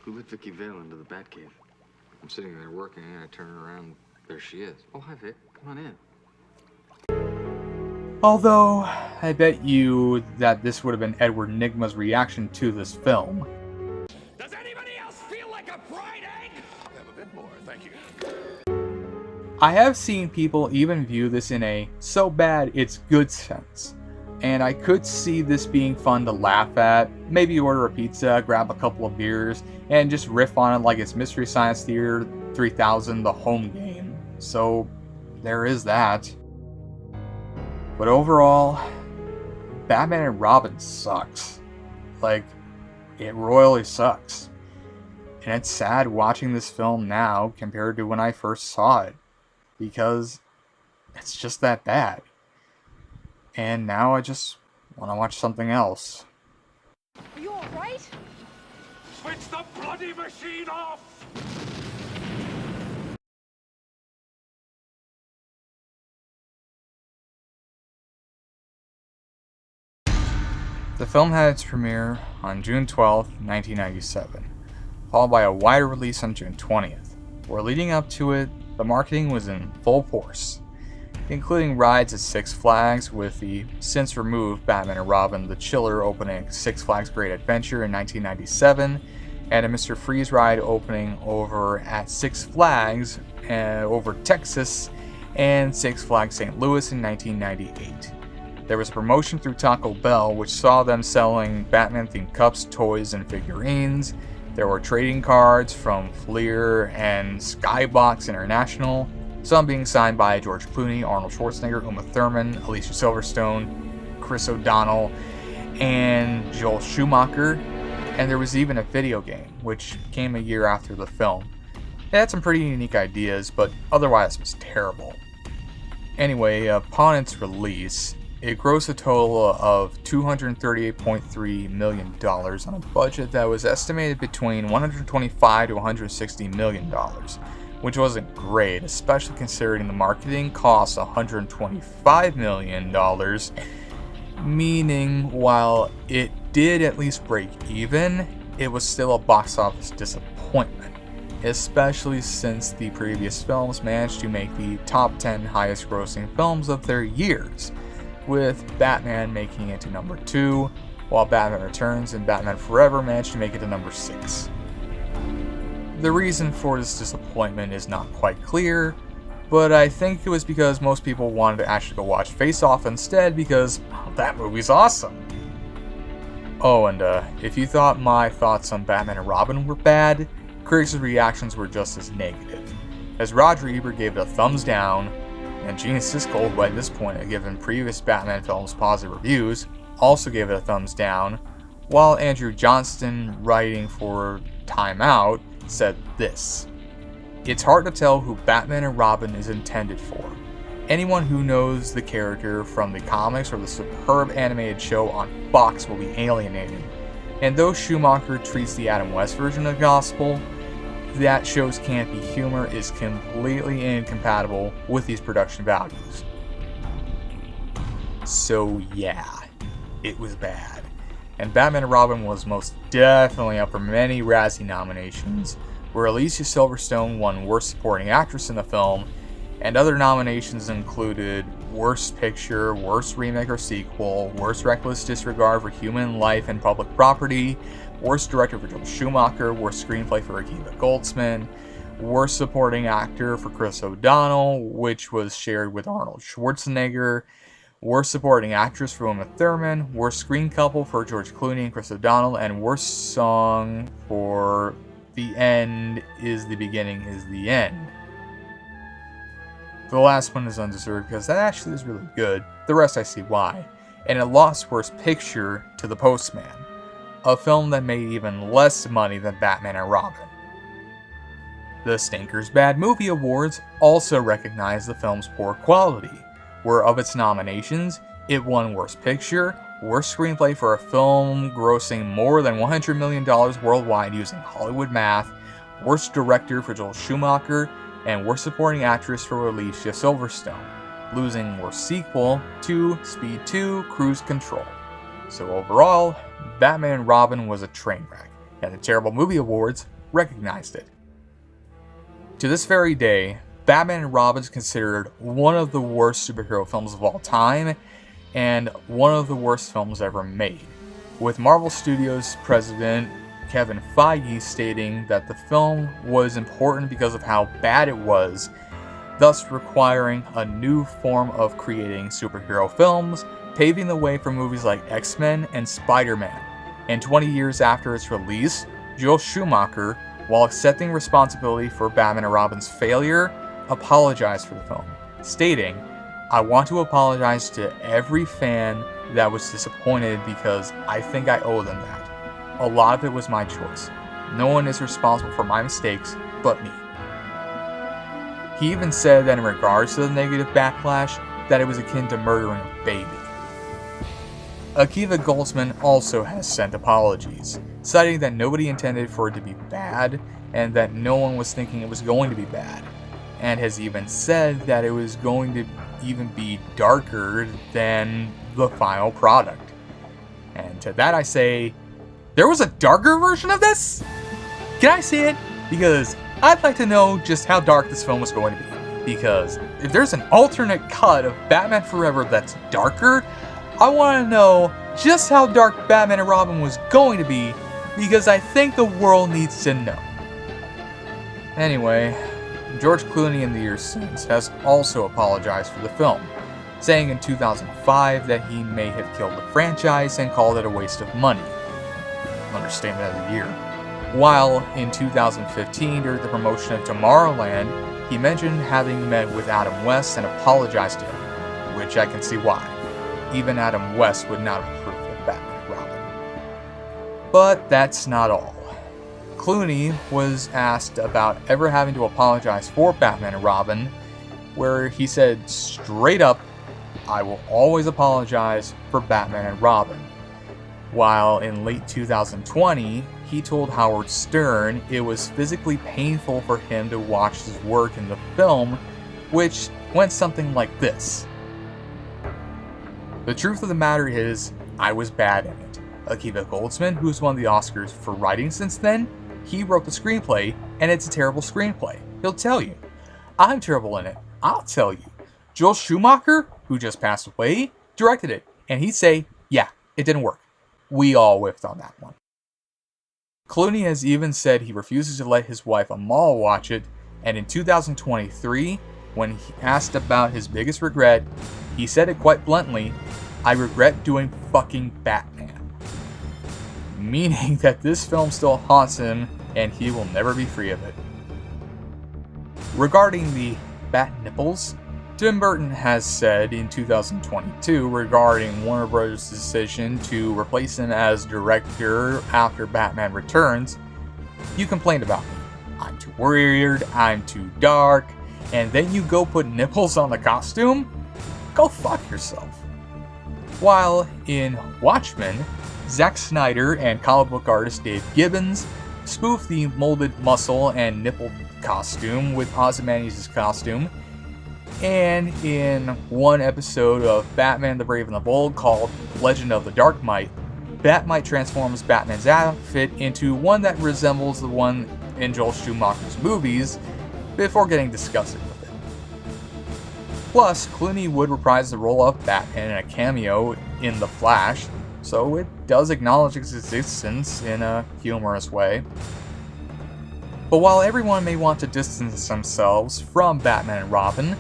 Who let Vicky Vale into the Batcave? I'm sitting there working and I turn around, there she is. Oh, hi Vic, come on in. Although, I bet you that this would have been Edward Nygma's reaction to this film. Does anybody else feel like a fried egg? I have a bit more, thank you. I have seen people even view this in a so bad it's good sense. And I could see this being fun to laugh at, maybe order a pizza, grab a couple of beers, and just riff on it like it's Mystery Science Theater 3000, the home game. So, there is that. But overall, Batman and Robin sucks. Like, it royally sucks. And it's sad watching this film now compared to when I first saw it, because it's just that bad. And now I just want to watch something else. Are you alright? Switch the bloody machine off! The film had its premiere on June 12, 1997, followed by a wider release on June 20th, where leading up to it, the marketing was in full force, including rides at Six Flags with the since removed Batman and Robin The Chiller opening at Six Flags Great Adventure in 1997, and a Mr. Freeze ride opening over at Six Flags over Texas and Six Flags St. Louis in 1998. There was a promotion through Taco Bell which saw them selling Batman-themed cups, toys, and figurines. There were trading cards from Fleer and Skybox International, some being signed by George Clooney, Arnold Schwarzenegger, Uma Thurman, Alicia Silverstone, Chris O'Donnell, and Joel Schumacher. And there was even a video game, which came a year after the film. It had some pretty unique ideas, but otherwise was terrible. Anyway, upon its release, it grossed a total of $238.3 million on a budget that was estimated between $125 to $160 million, which wasn't great, especially considering the marketing cost $125 million, meaning while it did at least break even, it was still a box office disappointment, especially since the previous films managed to make the top 10 highest grossing films of their years, with Batman making it to number 2, while Batman Returns and Batman Forever managed to make it to number 6. The reason for this disappointment is not quite clear, but I think it was because most people wanted to actually go watch Face Off instead because that movie's awesome. Oh, and if you thought my thoughts on Batman and Robin were bad, critics' reactions were just as negative, as Roger Ebert gave it a thumbs down, and Gene Siskel, who at this point had given previous Batman films positive reviews, also gave it a thumbs down, while Andrew Johnston, writing for Time Out, said this: "It's hard to tell who Batman and Robin is intended for. Anyone who knows the character from the comics or the superb animated show on Fox will be alienated. And though Schumacher treats the Adam West version of the gospel, that show's campy humor is completely incompatible with these production values." So yeah, it was bad. And Batman and Robin was most definitely up for many Razzie nominations, where Alicia Silverstone won Worst Supporting Actress in the film, and other nominations included Worst Picture, Worst Remake or Sequel, Worst Reckless Disregard for Human Life and Public Property, Worst Director for Joel Schumacher, Worst Screenplay for Akiva Goldsman, Worst Supporting Actor for Chris O'Donnell, which was shared with Arnold Schwarzenegger, Worst Supporting Actress for Uma Thurman, Worst Screen Couple for George Clooney and Chris O'Donnell, and Worst Song for The End is the Beginning is the End. The last one is undeserved because that actually is really good. The rest I see why. And it lost Worst Picture to The Postman, a film that made even less money than Batman and Robin. The Stinkers Bad Movie Awards also recognized the film's poor quality, where of its nominations, it won Worst Picture, Worst Screenplay for a film grossing more than $100 million worldwide using Hollywood math, Worst Director for Joel Schumacher, and Worst Supporting Actress for Alicia Silverstone, losing Worst Sequel to Speed 2 Cruise Control. So overall, Batman and Robin was a train wreck, and the Terrible Movie Awards recognized it. To this very day, Batman and Robin is considered one of the worst superhero films of all time, and one of the worst films ever made, with Marvel Studios president Kevin Feige stating that the film was important because of how bad it was, thus requiring a new form of creating superhero films, paving the way for movies like X-Men and Spider-Man. And 20 years after its release, Joel Schumacher, while accepting responsibility for Batman and Robin's failure, apologized for the film, stating, "I want to apologize to every fan that was disappointed because I think I owe them that. A lot of it was my choice. No one is responsible for my mistakes but me." He even said that in regards to the negative backlash, that it was akin to murdering a baby. Akiva Goldsman also has sent apologies, citing that nobody intended for it to be bad, and that no one was thinking it was going to be bad, and has even said that it was going to even be darker than the final product. And to that I say, there was a darker version of this? Can I see it? Because I'd like to know just how dark this film was going to be. Because if there's an alternate cut of Batman Forever that's darker, I want to know just how dark Batman and Robin was going to be because I think the world needs to know. Anyway, George Clooney in the years since has also apologized for the film, saying in 2005 that he may have killed the franchise and called it a waste of money. Understatement of the year. While in 2015, during the promotion of Tomorrowland, he mentioned having met with Adam West and apologized to him, which I can see why. Even Adam West would not approve of Batman and Robin. But that's not all. Clooney was asked about ever having to apologize for Batman and Robin, where he said straight up, "I will always apologize for Batman and Robin." While in late 2020, he told Howard Stern it was physically painful for him to watch his work in the film, which went something like this. "The truth of the matter is, I was bad in it. Akiva Goldsman, who's won the Oscars for writing since then, he wrote the screenplay, and it's a terrible screenplay. He'll tell you. I'm terrible in it. I'll tell you. Joel Schumacher, who just passed away, directed it, and he'd say, yeah, it didn't work. We all whiffed on that one." Clooney has even said he refuses to let his wife Amal watch it, and in 2023, when he asked about his biggest regret, he said it quite bluntly, "I regret doing fucking Batman." Meaning that this film still haunts him, and he will never be free of it. Regarding the Bat-nipples, Tim Burton has said in 2022 regarding Warner Bros.' decision to replace him as director after Batman Returns, "You complained about me. I'm too weird, I'm too dark, and then you go put nipples on the costume? Go fuck yourself." While in Watchmen, Zack Snyder and comic book artist Dave Gibbons spoofed the molded muscle and nipple costume with Ozymandias' costume, and in one episode of Batman the Brave and the Bold called Legend of the Dark Knight, Bat-Mite transforms Batman's outfit into one that resembles the one in Joel Schumacher's movies before getting disgusted with it. Plus, Clooney would reprise the role of Batman in a cameo in The Flash, so it does acknowledge its existence in a humorous way. But while everyone may want to distance themselves from Batman and Robin,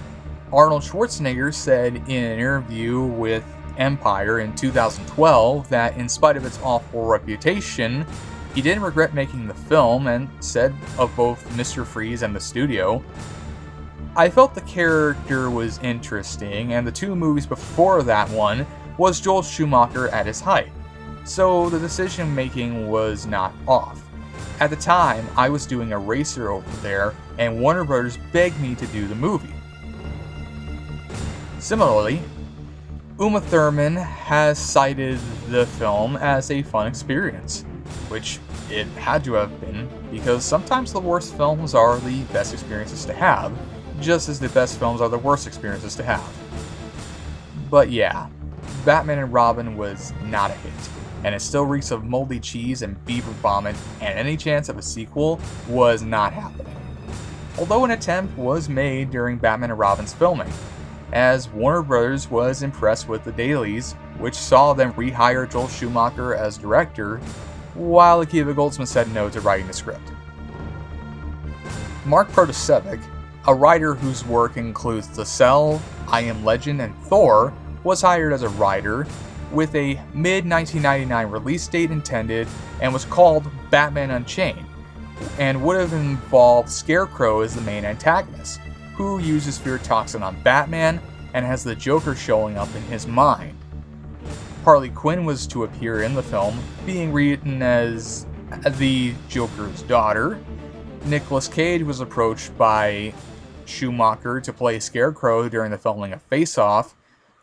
Arnold Schwarzenegger said in an interview with Empire in 2012 that in spite of its awful reputation, he didn't regret making the film, and said of both Mr. Freeze and the studio, "I felt the character was interesting, and the two movies before that one was Joel Schumacher at his height, so the decision making was not off. At the time, I was doing a racer over there, and Warner Bros. Begged me to do the movie." Similarly, Uma Thurman has cited the film as a fun experience, which it had to have been, because sometimes the worst films are the best experiences to have, just as the best films are the worst experiences to have. But yeah, Batman and Robin was not a hit, and it still reeks of moldy cheese and beaver vomit, and any chance of a sequel was not happening. Although an attempt was made during Batman and Robin's filming, as Warner Bros. Was impressed with the dailies, which saw them rehire Joel Schumacher as director, while Akiva Goldsman said no to writing the script. Mark Protasevich, a writer whose work includes The Cell, I Am Legend, and Thor, was hired as a writer, with a mid-1999 release date intended, and was called Batman Unchained, and would have involved Scarecrow as the main antagonist, who uses fear toxin on Batman and has the Joker showing up in his mind. Harley Quinn was to appear in the film, being written as the Joker's daughter. Nicolas Cage was approached by Schumacher to play Scarecrow during the filming of Face Off.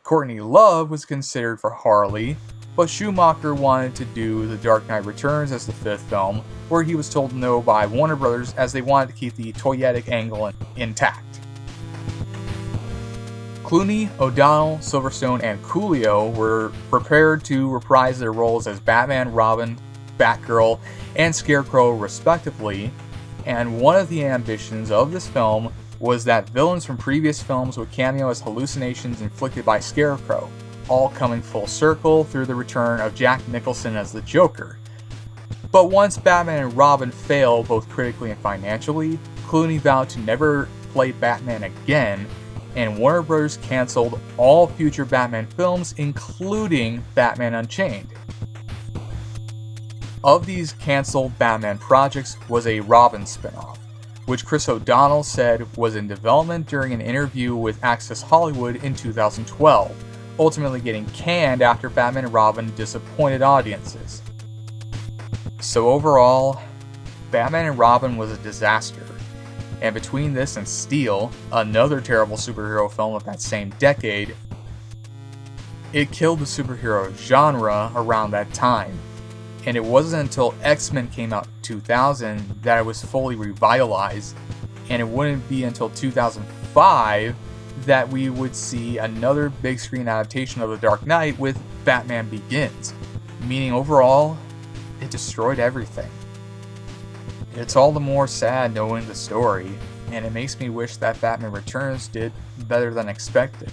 Courtney Love was considered for Harley, but Schumacher wanted to do The Dark Knight Returns as the fifth film, where he was told no by Warner Bros. As they wanted to keep the toyetic angle intact. Clooney, O'Donnell, Silverstone, and Coolio were prepared to reprise their roles as Batman, Robin, Batgirl, and Scarecrow respectively, and one of the ambitions of this film was that villains from previous films would cameo as hallucinations inflicted by Scarecrow, all coming full circle through the return of Jack Nicholson as the Joker. But once Batman and Robin failed both critically and financially, Clooney vowed to never play Batman again, and Warner Bros. Canceled all future Batman films, including Batman Unchained. Of these canceled Batman projects was a Robin spinoff, which Chris O'Donnell said was in development during an interview with Access Hollywood in 2012, ultimately getting canned after Batman and Robin disappointed audiences. So overall, Batman and Robin was a disaster, and between this and Steel, another terrible superhero film of that same decade, it killed the superhero genre around that time. And it wasn't until X-Men came out in 2000 that it was fully revitalized, and it wouldn't be until 2005 that we would see another big screen adaptation of The Dark Knight with Batman Begins, meaning overall, it destroyed everything. It's all the more sad knowing the story, and it makes me wish that Batman Returns did better than expected.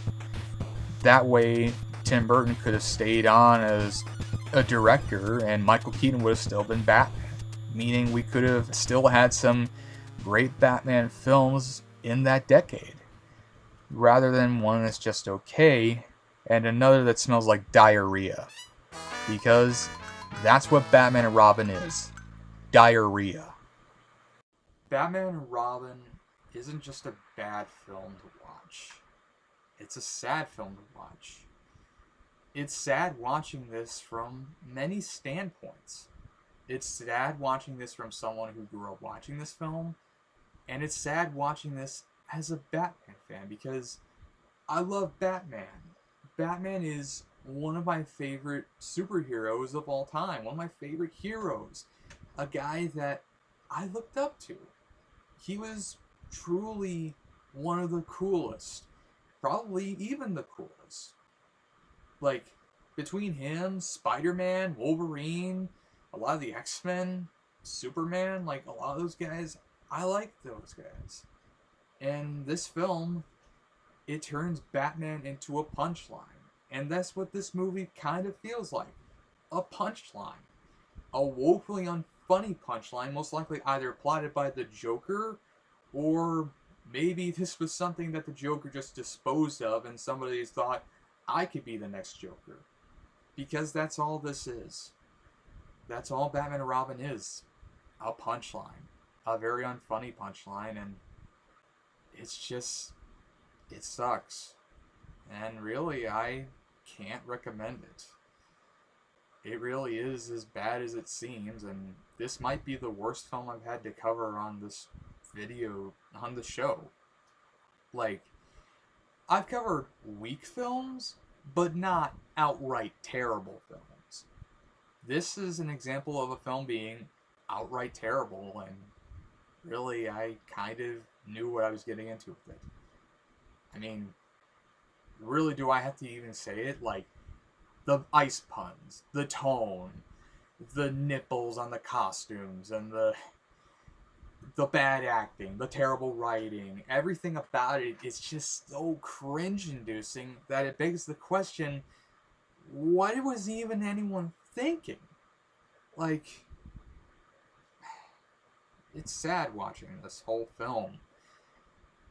That way, Tim Burton could have stayed on as a director and Michael Keaton would have still been Batman, meaning we could have still had some great Batman films in that decade, rather than one that's just okay and another that smells like diarrhea, because that's what Batman and Robin is. Diarrhea. Batman and Robin isn't just a bad film to watch. It's a sad film to watch. It's sad watching this from many standpoints. It's sad watching this from someone who grew up watching this film, and it's sad watching this as a Batman fan because I love Batman. Batman is one of my favorite superheroes of all time, one of my favorite heroes, a guy that I looked up to. He was truly one of the coolest, probably even the coolest. Like, between him, Spider-Man, Wolverine, a lot of the X-Men, Superman, like, a lot of those guys, I like those guys. And this film, it turns Batman into a punchline. And that's what this movie kind of feels like. A punchline. A woefully unfunny punchline, most likely either plotted by the Joker, or maybe this was something that the Joker just disposed of and somebody thought, I could be the next Joker. Because that's all this is. That's all Batman and Robin is. A punchline. A very unfunny punchline, and it's just, it sucks. And really, I can't recommend it. It really is as bad as it seems, and this might be the worst film I've had to cover on this video, on the show. Like, I've covered weak films, but not outright terrible films. This is an example of a film being outright terrible, and really, I kind of knew what I was getting into with it. I mean, really, do I have to even say it? Like, the ice puns, the tone, the nipples on the costumes, and the bad acting, the terrible writing, everything about it is just so cringe-inducing that it begs the question, what was even anyone thinking? Like, it's sad watching this whole film.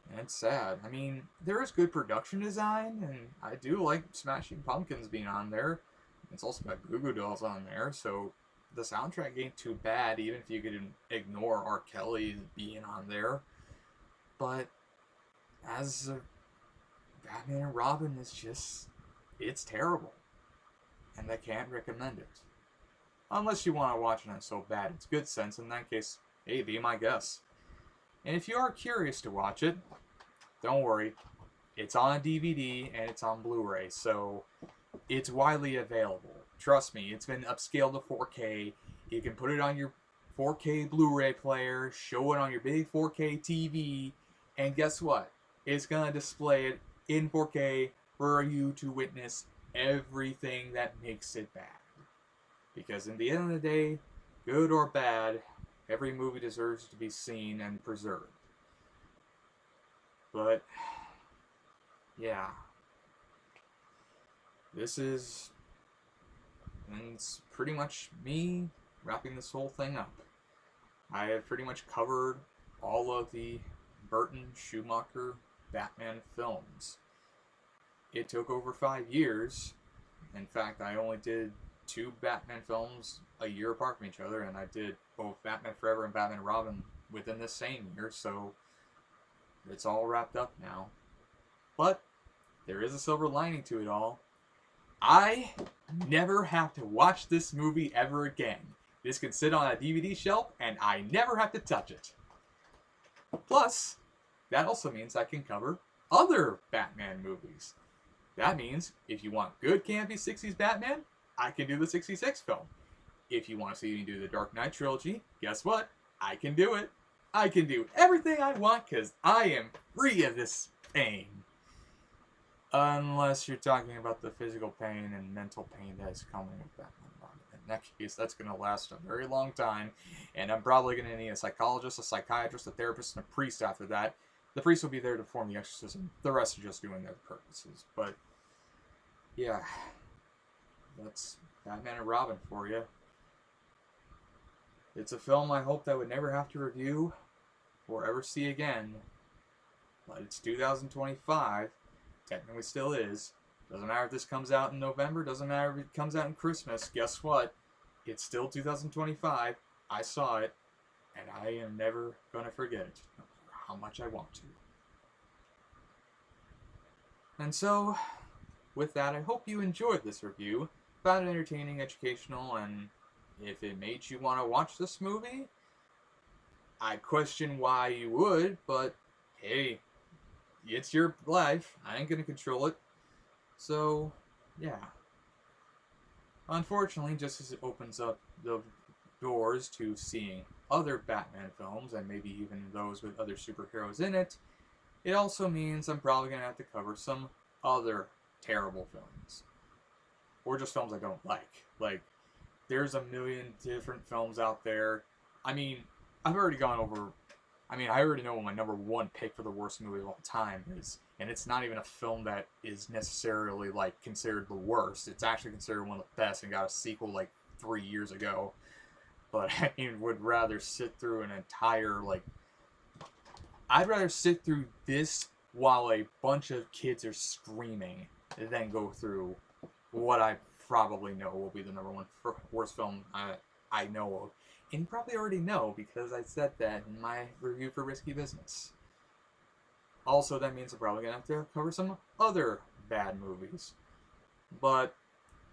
And it's sad. I mean, there is good production design, and I do like Smashing Pumpkins being on there. It's also got Goo Goo Dolls on there, so the soundtrack ain't too bad, even if you could ignore R. Kelly being on there. But as a Batman and Robin, is just, it's terrible. And I can't recommend it. Unless you want to watch it and it's so bad it's good sense. In that case, hey, be my guest. And if you are curious to watch it, don't worry. It's on DVD and it's on Blu-ray, so it's widely available. Trust me, it's been upscaled to 4K. You can put it on your 4K Blu-ray player, show it on your big 4K TV, and guess what? It's going to display it in 4K for you to witness everything that makes it bad. Because in the end of the day, good or bad, every movie deserves to be seen and preserved. But, yeah. This is, and it's pretty much me wrapping this whole thing up. I have pretty much covered all of the Burton Schumacher Batman films. It took over 5 years. In fact, I only did 2 Batman films a year apart from each other, and I did both Batman Forever and Batman and Robin within the same year, so it's all wrapped up now. But there is a silver lining to it all. I never have to watch this movie ever again. This can sit on a DVD shelf, and I never have to touch it. Plus, that also means I can cover other Batman movies. That means if you want good campy 60s Batman, I can do the 66 film. If you want to see me do the Dark Knight trilogy, guess what? I can do it. I can do everything I want because I am free of this pain. Unless you're talking about the physical pain and mental pain that is coming with Batman. In that case, that's going to last a very long time, and I'm probably going to need a psychologist, a psychiatrist, a therapist, and a priest after that. The priest will be there to perform the exorcism. The rest are just doing their purposes. But, yeah. That's Batman and Robin for you. It's a film I hoped I would never have to review or ever see again. But it's 2025. Technically still is. Doesn't matter if this comes out in November. Doesn't matter if it comes out in Christmas. Guess what? It's still 2025. I saw it. And I am never going to forget it. No matter how much I want to. And so, with that, I hope you enjoyed this review. Found it entertaining, educational, and if it made you want to watch this movie, I question why you would, but hey, it's your life. I ain't going to control it. So, yeah. Unfortunately, just as it opens up the doors to seeing other Batman films, and maybe even those with other superheroes in it, it also means I'm probably going to have to cover some other terrible films. Or just films I don't like. Like, there's a million different films out there. I mean, I've already gone over... I already know what my number 1 pick for the worst movie of all time is. And it's not even a film that is necessarily, like, considered the worst. It's actually considered one of the best and got a sequel, like, 3 years ago. But I would rather sit through an entire, like... I'd rather sit through this while a bunch of kids are screaming than go through what I probably know will be the number 1 worst film I know of. And you probably already know because I said that in my review for Risky Business. Also, that means I'm probably going to have to cover some other bad movies. But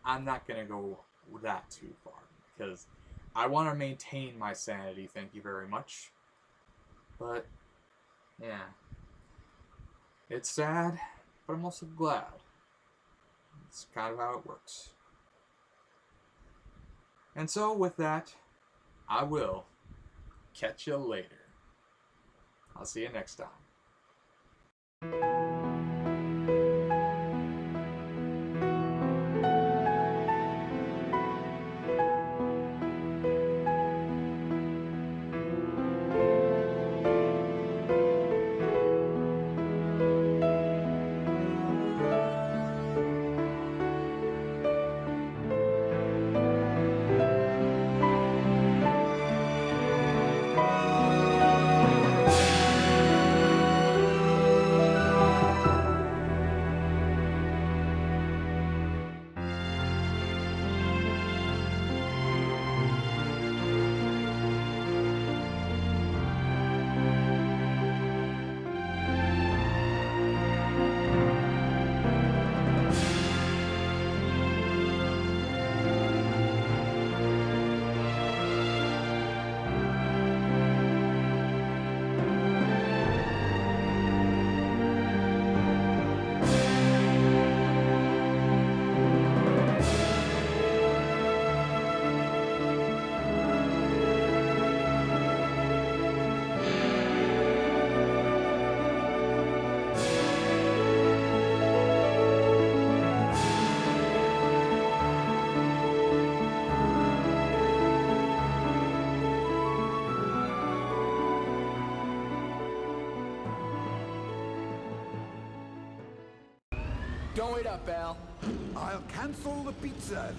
I'm not going to go that too far because I want to maintain my sanity, thank you very much. But, yeah. It's sad, but I'm also glad. It's kind of how it works. And so, with that, I will catch you later. I'll see you next time. Don't wait up, Al. I'll cancel the pizza.